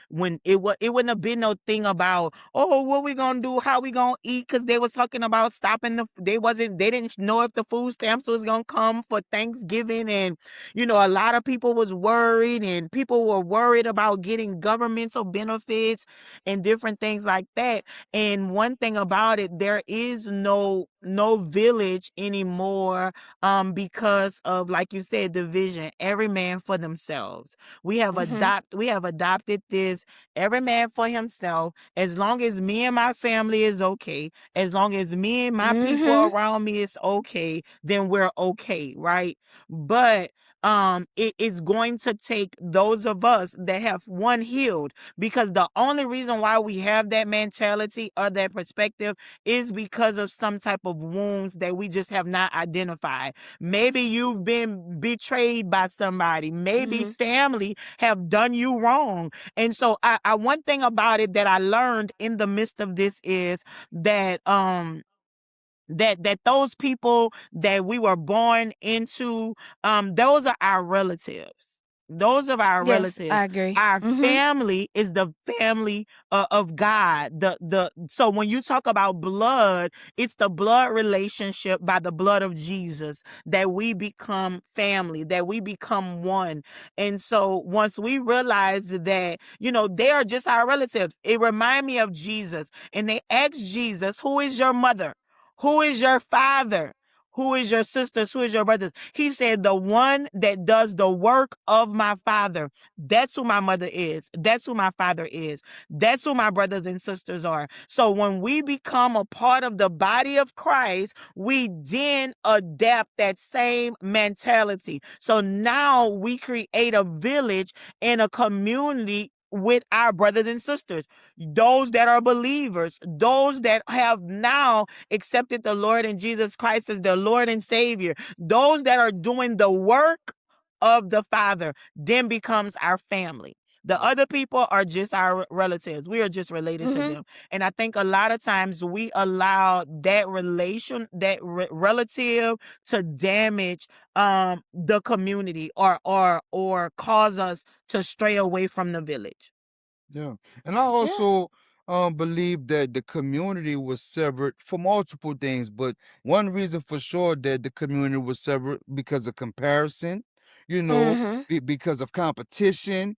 when it wouldn't have been no thing about, oh, what we gonna do, how we gonna eat, because they was talking about stopping they didn't know if the food stamps was gonna come for Thanksgiving. And a lot of people was worried, and people were worried about getting governmental benefits and different things like that. And one thing about it, there is no no village anymore, because of, like you said, division. Every man for themselves. Mhm. We have adopted this, every man for himself. As long as me and my family is okay, as long as me and my people Mhm. around me is okay, then we're okay, right? But it's going to take those of us that have one healed, because the only reason why we have that mentality or that perspective is because of some type of wounds that we just have not identified. Maybe you've been betrayed by somebody. Maybe Mhm. family have done you wrong. And so I one thing about it that I learned in the midst of this is that those people that we were born into, those are our relatives. Those are our Yes, I relatives. agree. Our Mhm. family is the family of God. So when you talk about blood, it's the blood relationship by the blood of Jesus that we become family, that we become one. And so once we realize that, they are just our relatives, it reminds me of Jesus. And they asked Jesus, "Who is your mother? Who is your father? Who is your sisters? Who is your brothers?" He said, "The one that does the work of my father." That's who my mother is. That's who my father is. That's who my brothers and sisters are. So when we become a part of the body of Christ, we then adapt that same mentality. So now we create a village and a community with our brothers and sisters, those that are believers, those that have now accepted the Lord and Jesus Christ as their Lord and Savior, those that are doing the work of the Father, then becomes our family. The other people are just our relatives. We are just related to Mhm. them. And I think a lot of times we allow that relative to damage the community, or cause us to stray away from the village. Yeah. And I Yeah. also believe that the community was severed for multiple things, but one reason for sure that the community was severed because of comparison, you know, Mhm. because of competition,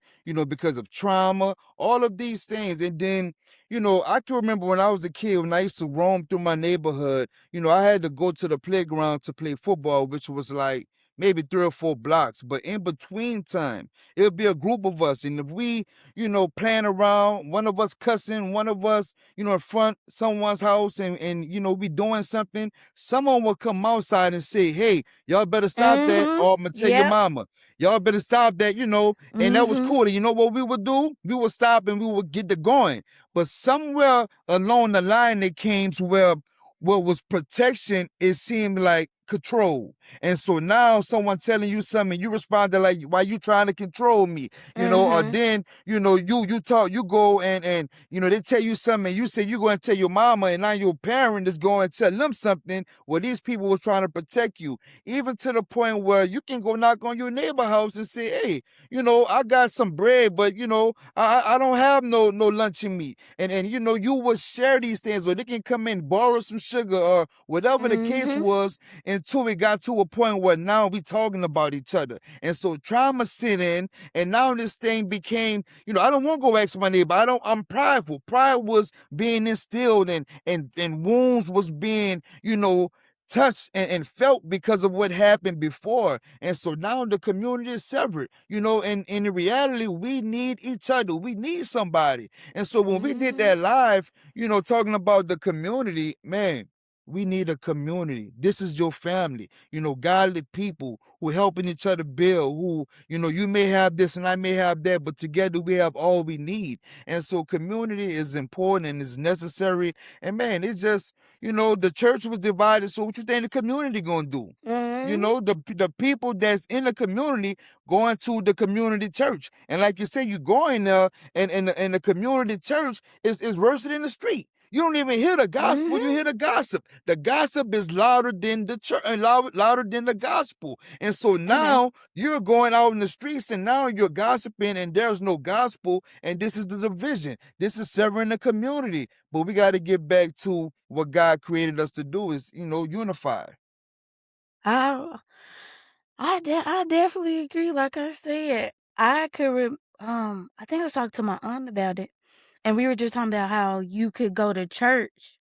because of trauma, all of these things. And then, I can remember when I was a kid, when I used to roam through my neighborhood, I had to go to the playground to play football, which was like maybe 3 or 4 blocks. But in between time, it would be a group of us. And if we playing around, one of us cussing, one of us, in front someone's house and we doing something, someone will come outside and say, "Hey, y'all better stop that, Mhm. or I'm gonna tell your Yep. mama. Y'all better stop that," and that was Mhm. cool. And you know what we would do? We would stop and we would get the going. But somewhere along the line, it came to where what was protection, it seemed like control. And so now someone telling you something, you responded like, "Why you trying to control me?" Or Mhm. then, you talk, you go and they tell you something, and you say you go and tell your mama, and now your parent is going to tell them something. Well, these people were trying to protect you, even to the point where you can go knock on your neighbor house and say, "Hey, I got some bread, but I don't have no luncheon meat." And you will share these things, or they can come in, borrow some sugar or whatever the case Mhm. was, until we got to a point where now we talking about each other. And so trauma set in, and now this thing became, I don't want to go ask my neighbor. I'm prideful. Pride was being instilled, and wounds was being, touched and felt because of what happened before. And so now the community is severed, and in reality, we need each other. We need somebody. And so when we did Mhm. that live, talking about the community, man, we need a community. This is your family, godly people who helping each other build, who, you may have this and I may have that, but together we have all we need. And so community is important and is necessary. And man, it's just, the church was divided. So what you think the community gonna do? Mhm. The people that's in the community going to the community church. And like you said, you going there, and the community church is worse than the street. You don't even hear the gospel, you Mhm. hear the gossip. The gossip is louder than the church, louder than the gospel. And so Amen. now you're going out in the streets, and now you're gossiping, and there's no gospel, and this is the division. This is severing the community. But we got to get back to what God created us to do, is, unify. I I definitely agree. Like I said, I think I was talking to my aunt about it, and we were just talking about how you could go to church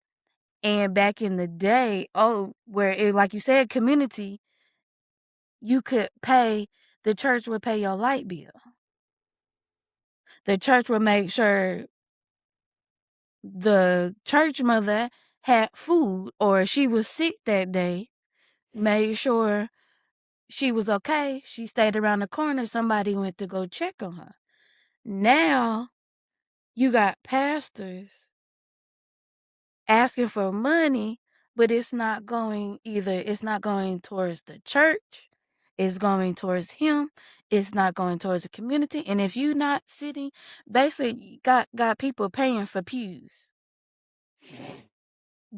And back in the day, where it, like you said, community, you could pay, the church would pay your light bill. The church would make sure the church mother had food, or she was sick that day, made sure she was okay. She stayed around the corner. Somebody went to go check on her. Now you got pastors asking for money, but it's not going towards the church, it's going towards him, it's not going towards the community. And if you're not sitting, basically you got people paying for pews,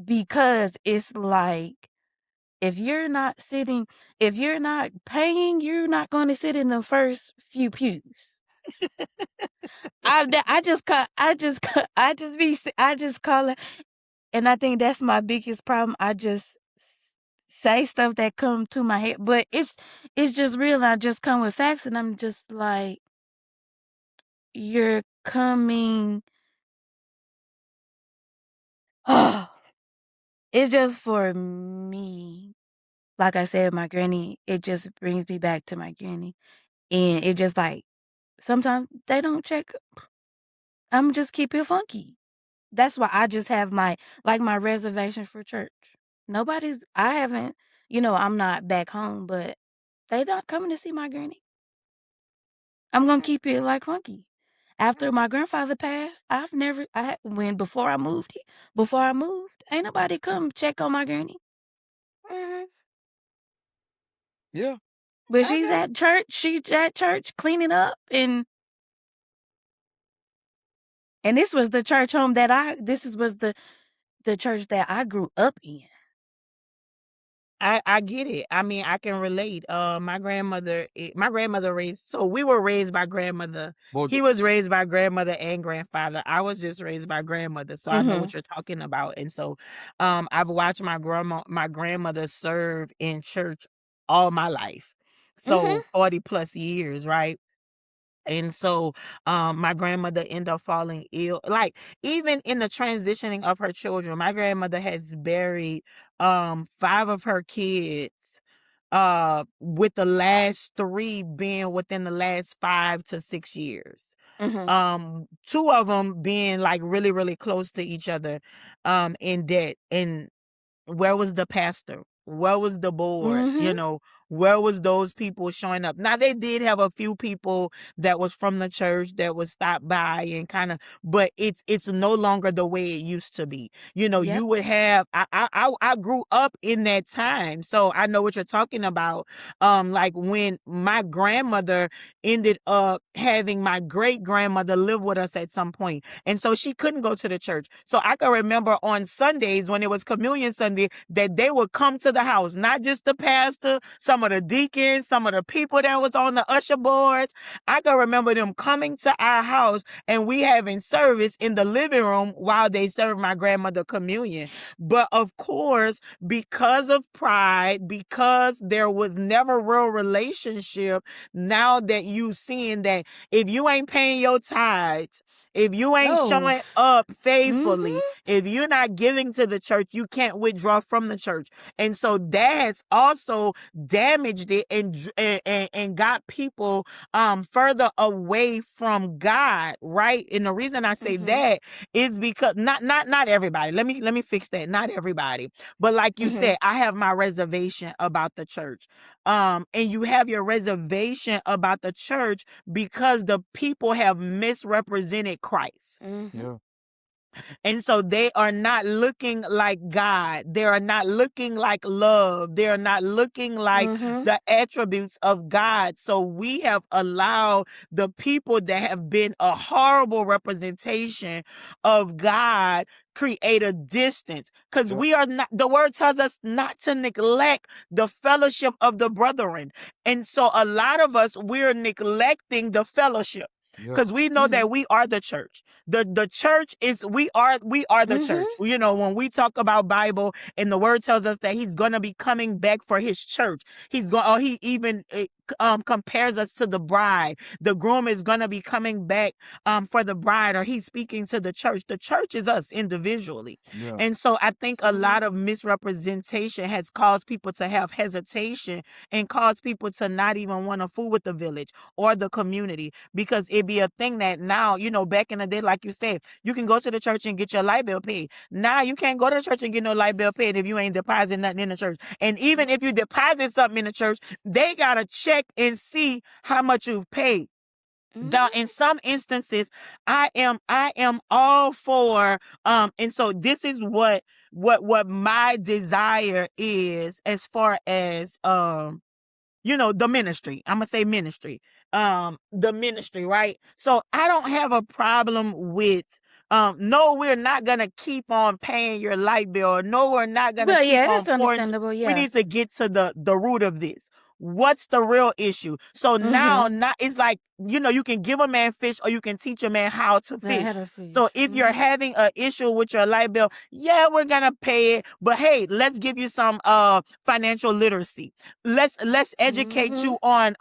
because it's like, if you're not paying, you're not going to sit in the first few pews. I just call it, and I think that's my biggest problem. I just say stuff that come to my head, but it's just real. I just come with facts, and I'm just like, you're coming. It's just for me. Like I said, my granny, it just brings me back to my granny. And it just like, sometimes they don't check. I'm just keep it funky. That's why I just have my reservation for church. I haven't, I'm not back home, but they not coming to see my granny. I'm going to keep it like funky. After my grandfather passed, before I moved, ain't nobody come check on my granny. Yeah. But she's at church cleaning up, and this was the church home was the church that I grew up in. I get it. I mean, I can relate. My grandmother raised, so we were raised by grandmother. Both He of was us. raised by grandmother and grandfather. I was just raised by grandmother, so I know Mhm. what you're talking about. And so, I've watched my grandmother serve in church all my life, Mhm. so 40 plus years, right? And so, my grandmother ended up falling ill. Like, even in the transitioning of her children, my grandmother has buried 5 of her kids, with the last 3 being within the last 5 to 6 years. Mhm. 2 of them being like really, really close to each other, in debt. And where was the pastor? Where was the board? Mhm. Where was those people showing up? Now, they did have a few people that was from the church that would stop by and kind of, but it's no longer the way it used to be. Yep. You would have, I grew up in that time, so I know what you're talking about. Like, when my grandmother ended up having my great grandmother live with us at some point, and so she couldn't go to the church. So I can remember on Sundays, when it was communion Sunday, that they would come to the house, not just the pastor, some of the deacons, some of the people that was on the usher boards. I can remember them coming to our house and we having service in the living room while they served my grandmother communion. But of course, because of pride, because there was never real relationship, now that you seeing that if you ain't paying your tithes, if you ain't Oh. showing up faithfully, Mhm. if you're not giving to the church, you can't withdraw from the church. And so that has also damaged it and got people further away from God, right? And the reason I say Mhm. that is because not everybody. Let me fix that. Not everybody. But like you Mhm. said, I have my reservation about the church. And you have your reservation about the church because the people have misrepresented Christ. Mhm. Yeah. And so they are not looking like God. They are not looking like love. They are not looking like Mhm. the attributes of God. So we have allowed the people that have been a horrible representation of God create a distance, because Yeah. we are not, the word tells us not to neglect the fellowship of the brethren. And so a lot of us, we're neglecting the fellowship Yeah. because we know that we are the church. The church is, we are the church. When we talk about Bible, and the word tells us that he's going to be coming back for his church. He even compares us to the bride. The groom is going to be coming back for the bride, or he's speaking to the church. The church is us individually. Yeah. And so I think a lot of misrepresentation has caused people to have hesitation and caused people to not even want to fool with the village or the community, because it be a thing that now, back in the day, like you said, you can go to the church and get your light bill paid. Now you can't go to the church and get no light bill paid if you ain't depositing nothing in the church. And even if you deposit something in the church, they got to check and see how much you've paid. Now, in some instances, I am all for and so this is what my desire is, as far as the ministry. I'm gonna say ministry. The ministry, right? So I don't have a problem with no, we're not gonna keep on paying your light bill. No, we're not gonna keep on that's pouring. understandable. We Yeah. need to get to the root of this. What's the real issue? So now, it's like, you can give a man fish, or you can teach a man how to fish. So if you're having an issue with your light bill, yeah, we're gonna pay it, but hey, let's give you some financial literacy. Let's educate you on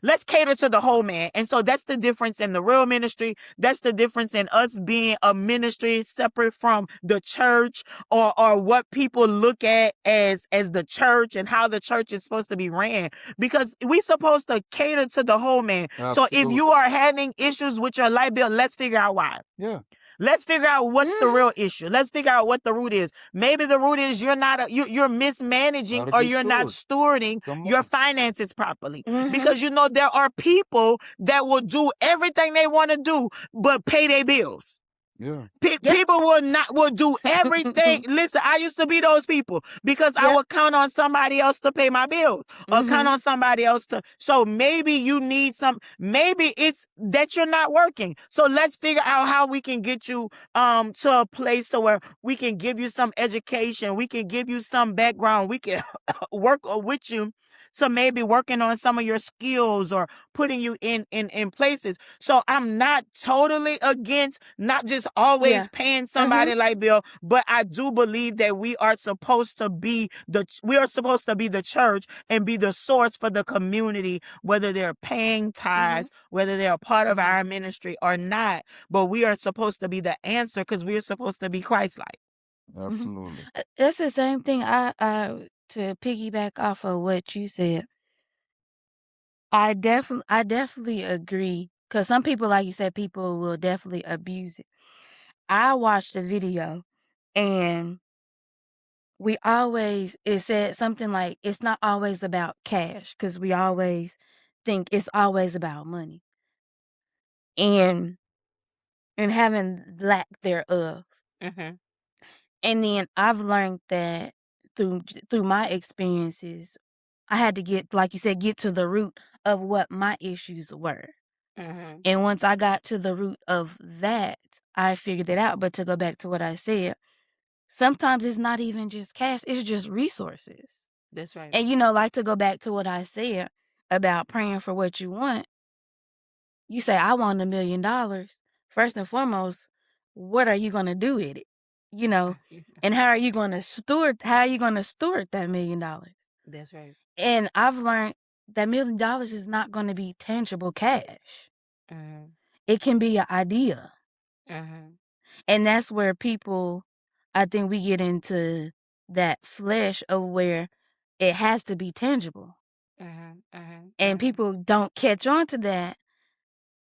let's cater to the whole man. And so that's the difference in the real ministry. That's the difference in us being a ministry separate from the church, or what people look at as the church and how the church is supposed to be ran, because we supposed to cater to the whole man. Absolutely. So if you are having issues with your light bill, let's figure out why. Yeah. Let's figure out what's the real issue. Let's figure out what the root is. Maybe the root is you're mismanaging, or you're not stewarding your finances properly. Because there are people that will do everything they want to do but pay their bills. Yeah. People will do everything. Listen, I used to be those people, because I would count on somebody else to pay my bills, or count on somebody else to. So maybe you need maybe it's that you're not working. So let's figure out how we can get you to a place so where we can give you some education. We can give you some background. We can work with you. So maybe working on some of your skills, or putting you in places. So I'm not totally against not just always paying somebody light bill, but I do believe that we are supposed to be the church and be the source for the community, whether they're paying tithes, whether they're a part of our ministry or not. But we are supposed to be the answer, because we're supposed to be Christ-like. Absolutely. That's the same thing. I to piggyback off of what you said, I definitely agree, because some people, like you said, people will definitely abuse it. I watched a video, and it said something like, it's not always about cash, because we always think it's always about money and having lack thereof. And then I've learned that through my experiences, I had to get, like you said, get to the root of what my issues were. And once I got to the root of that, I figured it out. But to go back to what I said, sometimes it's not even just cash, it's just resources. That's right. And, like, to go back to what I said about praying for what you want, you say, I want $1 million. First and foremost, what are you going to do with it? And how are you going to steward that $1 million? That's right. And I've learned that $1 million is not going to be tangible cash. It can be an idea. And that's where people, I think we get into that flesh of where it has to be tangible. And people don't catch on to that.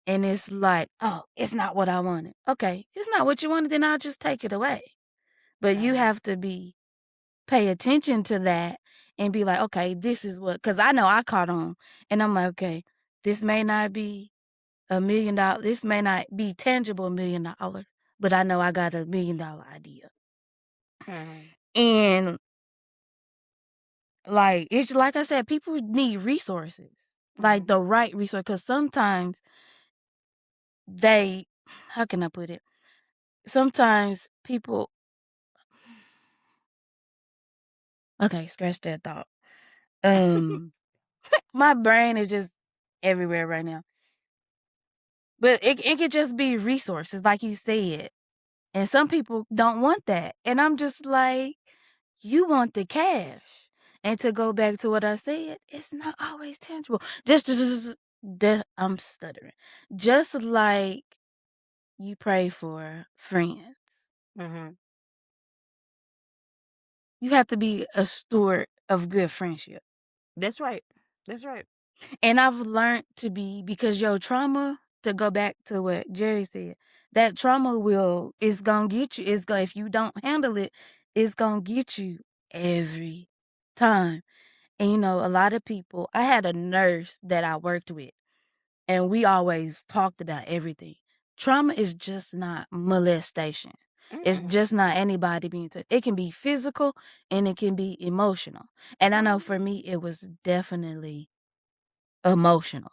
And it's like, oh, it's not what I wanted. Okay, it's not what you wanted, then I'll just take it away. But you have to pay attention to that and be like, okay, this is what, because I know I caught on. And I'm like, okay, this may not be $1 million. This may not be tangible $1 million, but I know I got $1 million idea. And like, it's like I said, people need resources, like the right resource, because sometimes how can I put it? Sometimes people, okay, scratch that thought. My brain is just everywhere right now. But it could just be resources, like you said. And some people don't want that. And I'm just like, you want the cash. And to go back to what I said, it's not always tangible. I'm stuttering. Just like you pray for friends, Mm-hmm. you have to be a steward of good friendship. That's right. That's right. And I've learned to be, because your trauma, to go back to what Jerry said, that trauma is gonna get you. If you don't handle it, it's gonna get you every time. And a lot of people, I had a nurse that I worked with, and we always talked about everything. Trauma is just not molestation. It's Mm-mm. just not anybody being touched. It can be physical and it can be emotional. And I know for me, it was definitely emotional.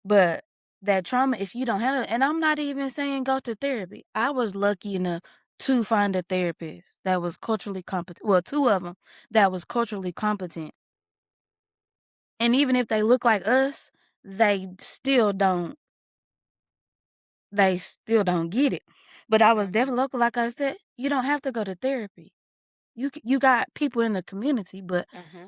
But that trauma, if you don't handle it, and I'm not even saying go to therapy. I was lucky enough to find a therapist that was culturally competent. Well, two of them that was culturally competent. And even if they look like us, they still don't get it. But I was definitely local, like I said, you don't have to go to therapy. You got people in the community, but Mm-hmm.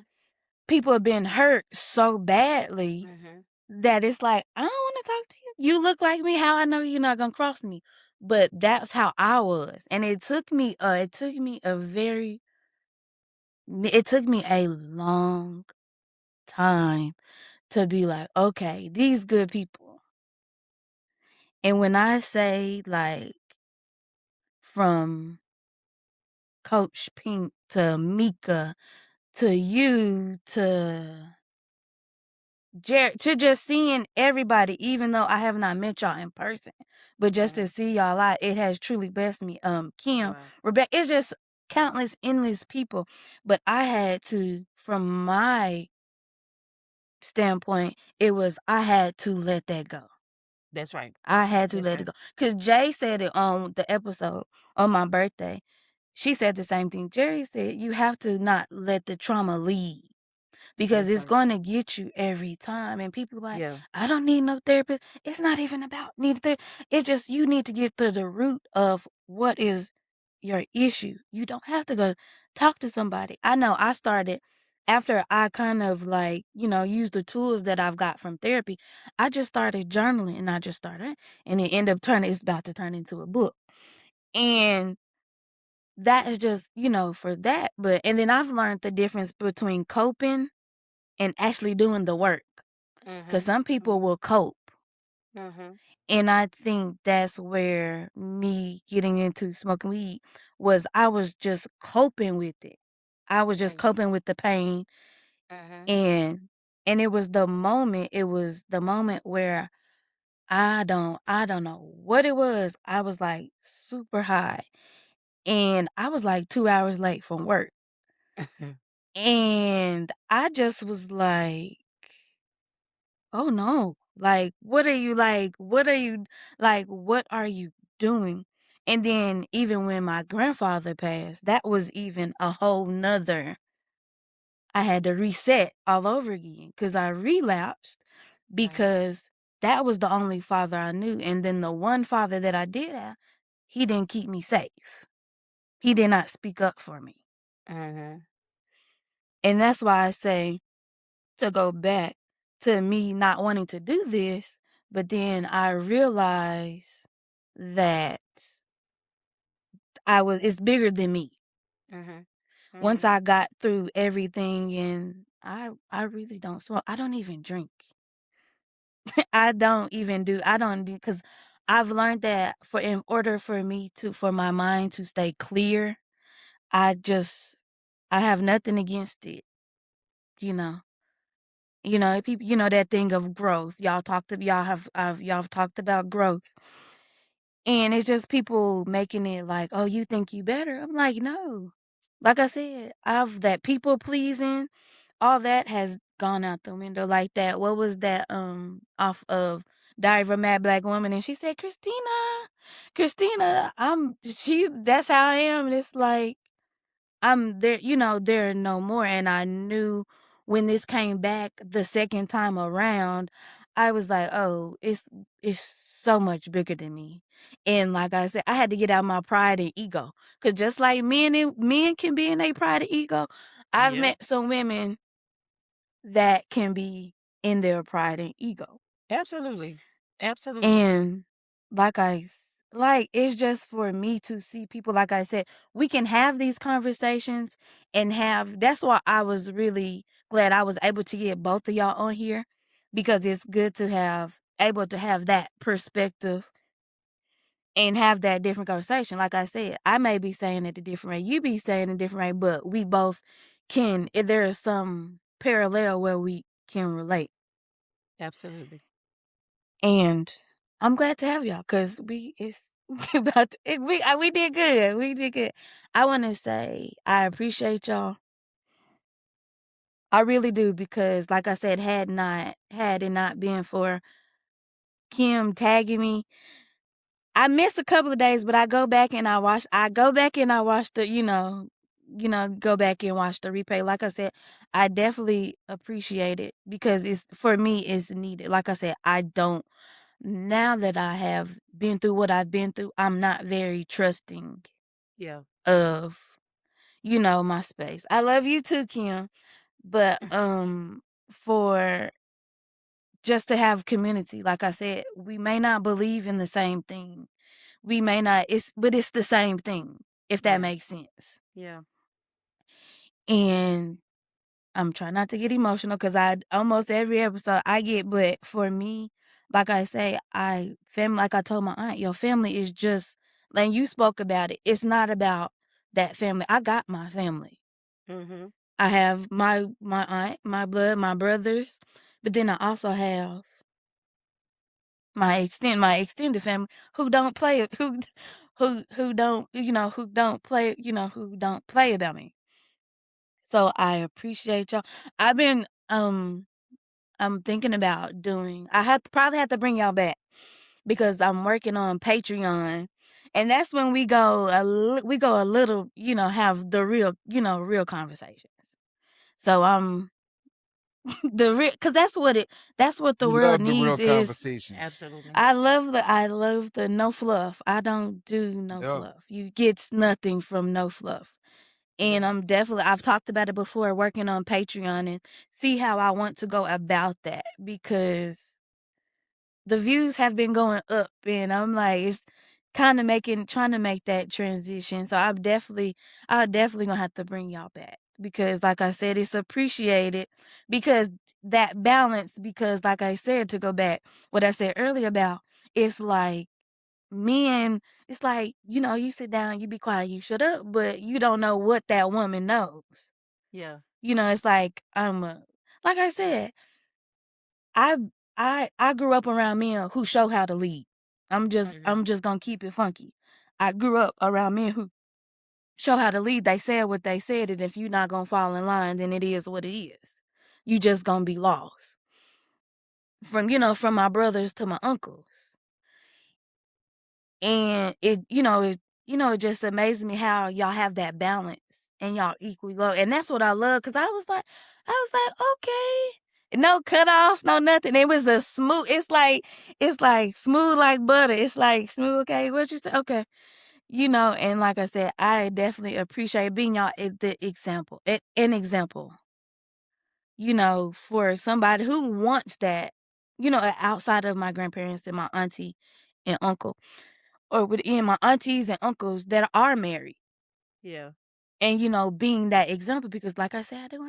people have been hurt so badly Mm-hmm. that it's like, I don't want to talk to you. You look like me. How I know you're not gonna cross me? But that's how I was, and it took me a long time to be like, okay, these good people. And when I say, like, from Coach Pink to Mika to you to to just seeing everybody, even though I have not met y'all in person, but just to see y'all out, it has truly blessed me. Kim, Wow. Rebecca, it's just countless, endless people. But I had to, from my standpoint, I had to let that go. That's right. I had to That's let right. it go. Because Jay said it on the episode on my birthday. She said the same thing. Jerry said, you have to not let the trauma lead, because That's it's right. going to get you every time. And people like, Yeah. I don't need no therapist. It's not even about need therapist. It's just you need to get to the root of what is your issue. You don't have to go talk to somebody. I know I started after I kind of used the tools that I've got from therapy. I just started journaling, and I just started, and it ended up it's about to turn into a book. And that is just, for that. And then I've learned the difference between coping and actually doing the work. Because some people will cope. Mm-hmm. And I think that's where me getting into smoking weed was, I was just coping with it. I was just Right. coping with the pain. Mm-hmm. And it was the moment where I don't know what it was. I was like super high. And I was like 2 hours late from work. And I just was like, oh no. Like, what are you doing? And then even when my grandfather passed, that was even a whole nother, I had to reset all over again, because I relapsed, because that was the only father I knew. And then the one father that I did have, he didn't keep me safe. He did not speak up for me. Mm-hmm. And that's why I say, to go back to me not wanting to do this, but then I realized that it's bigger than me. Mm-hmm. Once I got through everything, and I really don't smoke. I don't even drink. I don't do, because I've learned that in order for my mind to stay clear, I have nothing against it, you know. People, that thing of growth. Y'all talked about growth. And it's just people making it like, oh, you think you better? I'm like, no. Like I said, that people pleasing, all that has gone out the window like that. What was that off of Diary of a Mad Black Woman? And she said, Christina, that's how I am. And it's like, I'm there, there are no more. And I knew when this came back the second time around, I was like, oh, it's so much bigger than me. And like I said, I had to get out my pride and ego. Cause just like men can be in their pride and ego, I've Yeah. met some women that can be in their pride and ego. Absolutely. Absolutely. And like it's just for me to see people, like I said, we can have these conversations and that's why I was really glad I was able to get both of y'all on here, because it's good to have able to have that perspective and have that different conversation. Like I said, I may be saying it a different way, you be saying it a different way, but we both can, if there is some parallel where we can relate. Absolutely. And I'm glad to have y'all, because it's about we did good. We did good. I want to say I appreciate y'all. I really do, because like I said, had it not been for Kim tagging me, I miss a couple of days, but I go back and I watch the, go back and watch the replay. Like I said, I definitely appreciate it, because for me, it's needed. Like I said, now that I have been through what I've been through, I'm not very trusting Yeah. of, my space. I love you too, Kim, but for just to have community, like I said, we may not believe in the same thing. We may not, but it's the same thing, if that Yeah. makes sense. Yeah. And I'm trying not to get emotional, because I almost every episode I get, but for me, like I say, family, like I told my aunt, your family is just, like you spoke about it. It's not about that family. I got my family. Mm-hmm. I have my aunt, my blood, my brothers, but then I also have my extended family who don't play who don't who don't play about me. So I appreciate y'all. I've been I'm thinking about probably have to bring y'all back, because I'm working on Patreon, and that's when we go a little, have the real conversations. So the real, because that's what the We world love the real needs is. conversations. Absolutely. I love the no fluff. I don't do no Yeah. fluff. You get nothing from no fluff. And Yeah. I've talked about it before, working on Patreon, and see how I want to go about that, because the views have been going up, and I'm like, it's kind of trying to make that transition. So I'm definitely gonna have to bring y'all back, because like I said, it's appreciated, because that balance, because like I said, to go back what I said earlier about, it's like men, it's like, you sit down, you be quiet, you shut up, but you don't know what that woman knows. Yeah. It's like, like I said, I I grew up around men who show how to lead. Mm-hmm. I'm just gonna keep it funky. I grew up around men who show how to lead. They said what they said, and if you're not gonna fall in line, then it is what it is. You just gonna be lost. From my brothers to my uncles. And it just amazes me how y'all have that balance and y'all equally low. And that's what I love, because I was like, okay. No cutoffs, no nothing. It was a smooth, it's like smooth like butter. It's like smooth, okay, what you say? Okay. And like I said, I definitely appreciate being y'all the example. An example, for somebody who wants that, outside of my grandparents and my auntie and uncle, or within my aunties and uncles that are married. Yeah. And, being that example, because like I said, I don't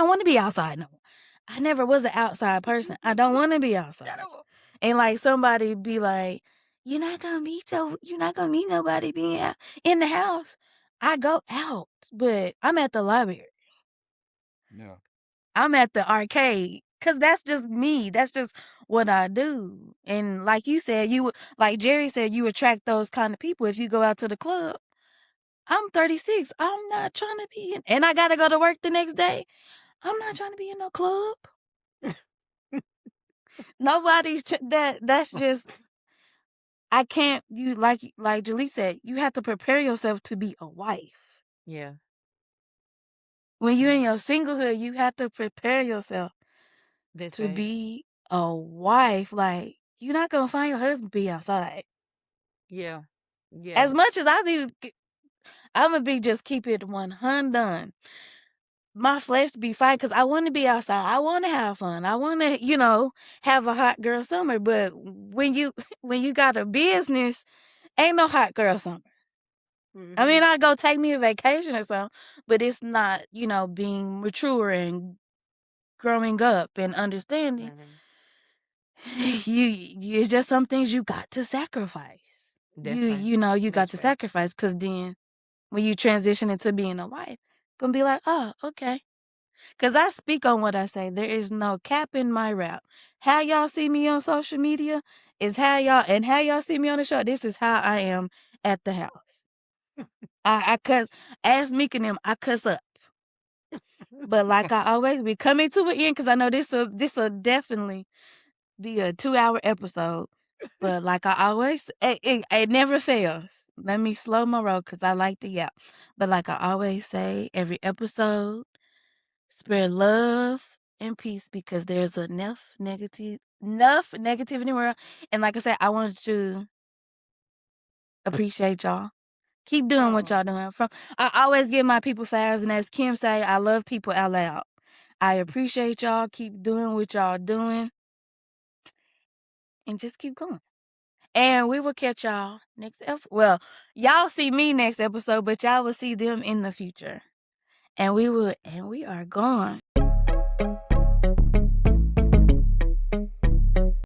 want to be outside no more. I never was an outside person. I don't want to be outside. And like somebody be like, you're not gonna meet nobody being out in the house. I go out, but I'm at the library. Yeah. I'm at the arcade, because that's just me. That's just what I do. And like you said, like Jerry said, you attract those kind of people if you go out to the club. I'm 36. I'm not trying to be in, and I got to go to work the next day. I'm not trying to be in no club. That's just, I can't, like Julie said, you have to prepare yourself to be a wife. Yeah. When you're in Yeah. your singlehood, you have to prepare yourself That's to right. be a wife. Like, you're not gonna find your husband be outside. Yeah. Yeah. As much as I'm gonna be just keep it 100. My flesh be fine because I want to be outside. I want to have fun. I want to, have a hot girl summer. But when you when you got a business, ain't no hot girl summer. I mean, I go take me a vacation or something, but it's not, being mature and growing up and understanding. It's just some things you got to sacrifice. That's you right. you know you got That's to right. sacrifice because then when you transition into being a wife, gonna be like, oh, okay. Because I speak on what I say. There is no cap in my rap. How y'all see me on social media is how y'all see me on the show. This is how I am at the house. I cuss. Ask Meek and them, I cuss up. But like I always be coming to an end because I know this'll definitely be a 2-hour episode. But like I always, it never fails. Let me slow my roll because I like the yap. But like I always say, every episode, spread love and peace because there's enough negativity in the world. And like I said, I want to appreciate y'all. Keep doing what y'all doing. I always give my people flowers, and as Kim say, I love people out loud. I appreciate y'all. Keep doing what y'all doing, and just keep going. And we will catch y'all next episode. Well, y'all see me next episode, but y'all will see them in the future. And we are gone.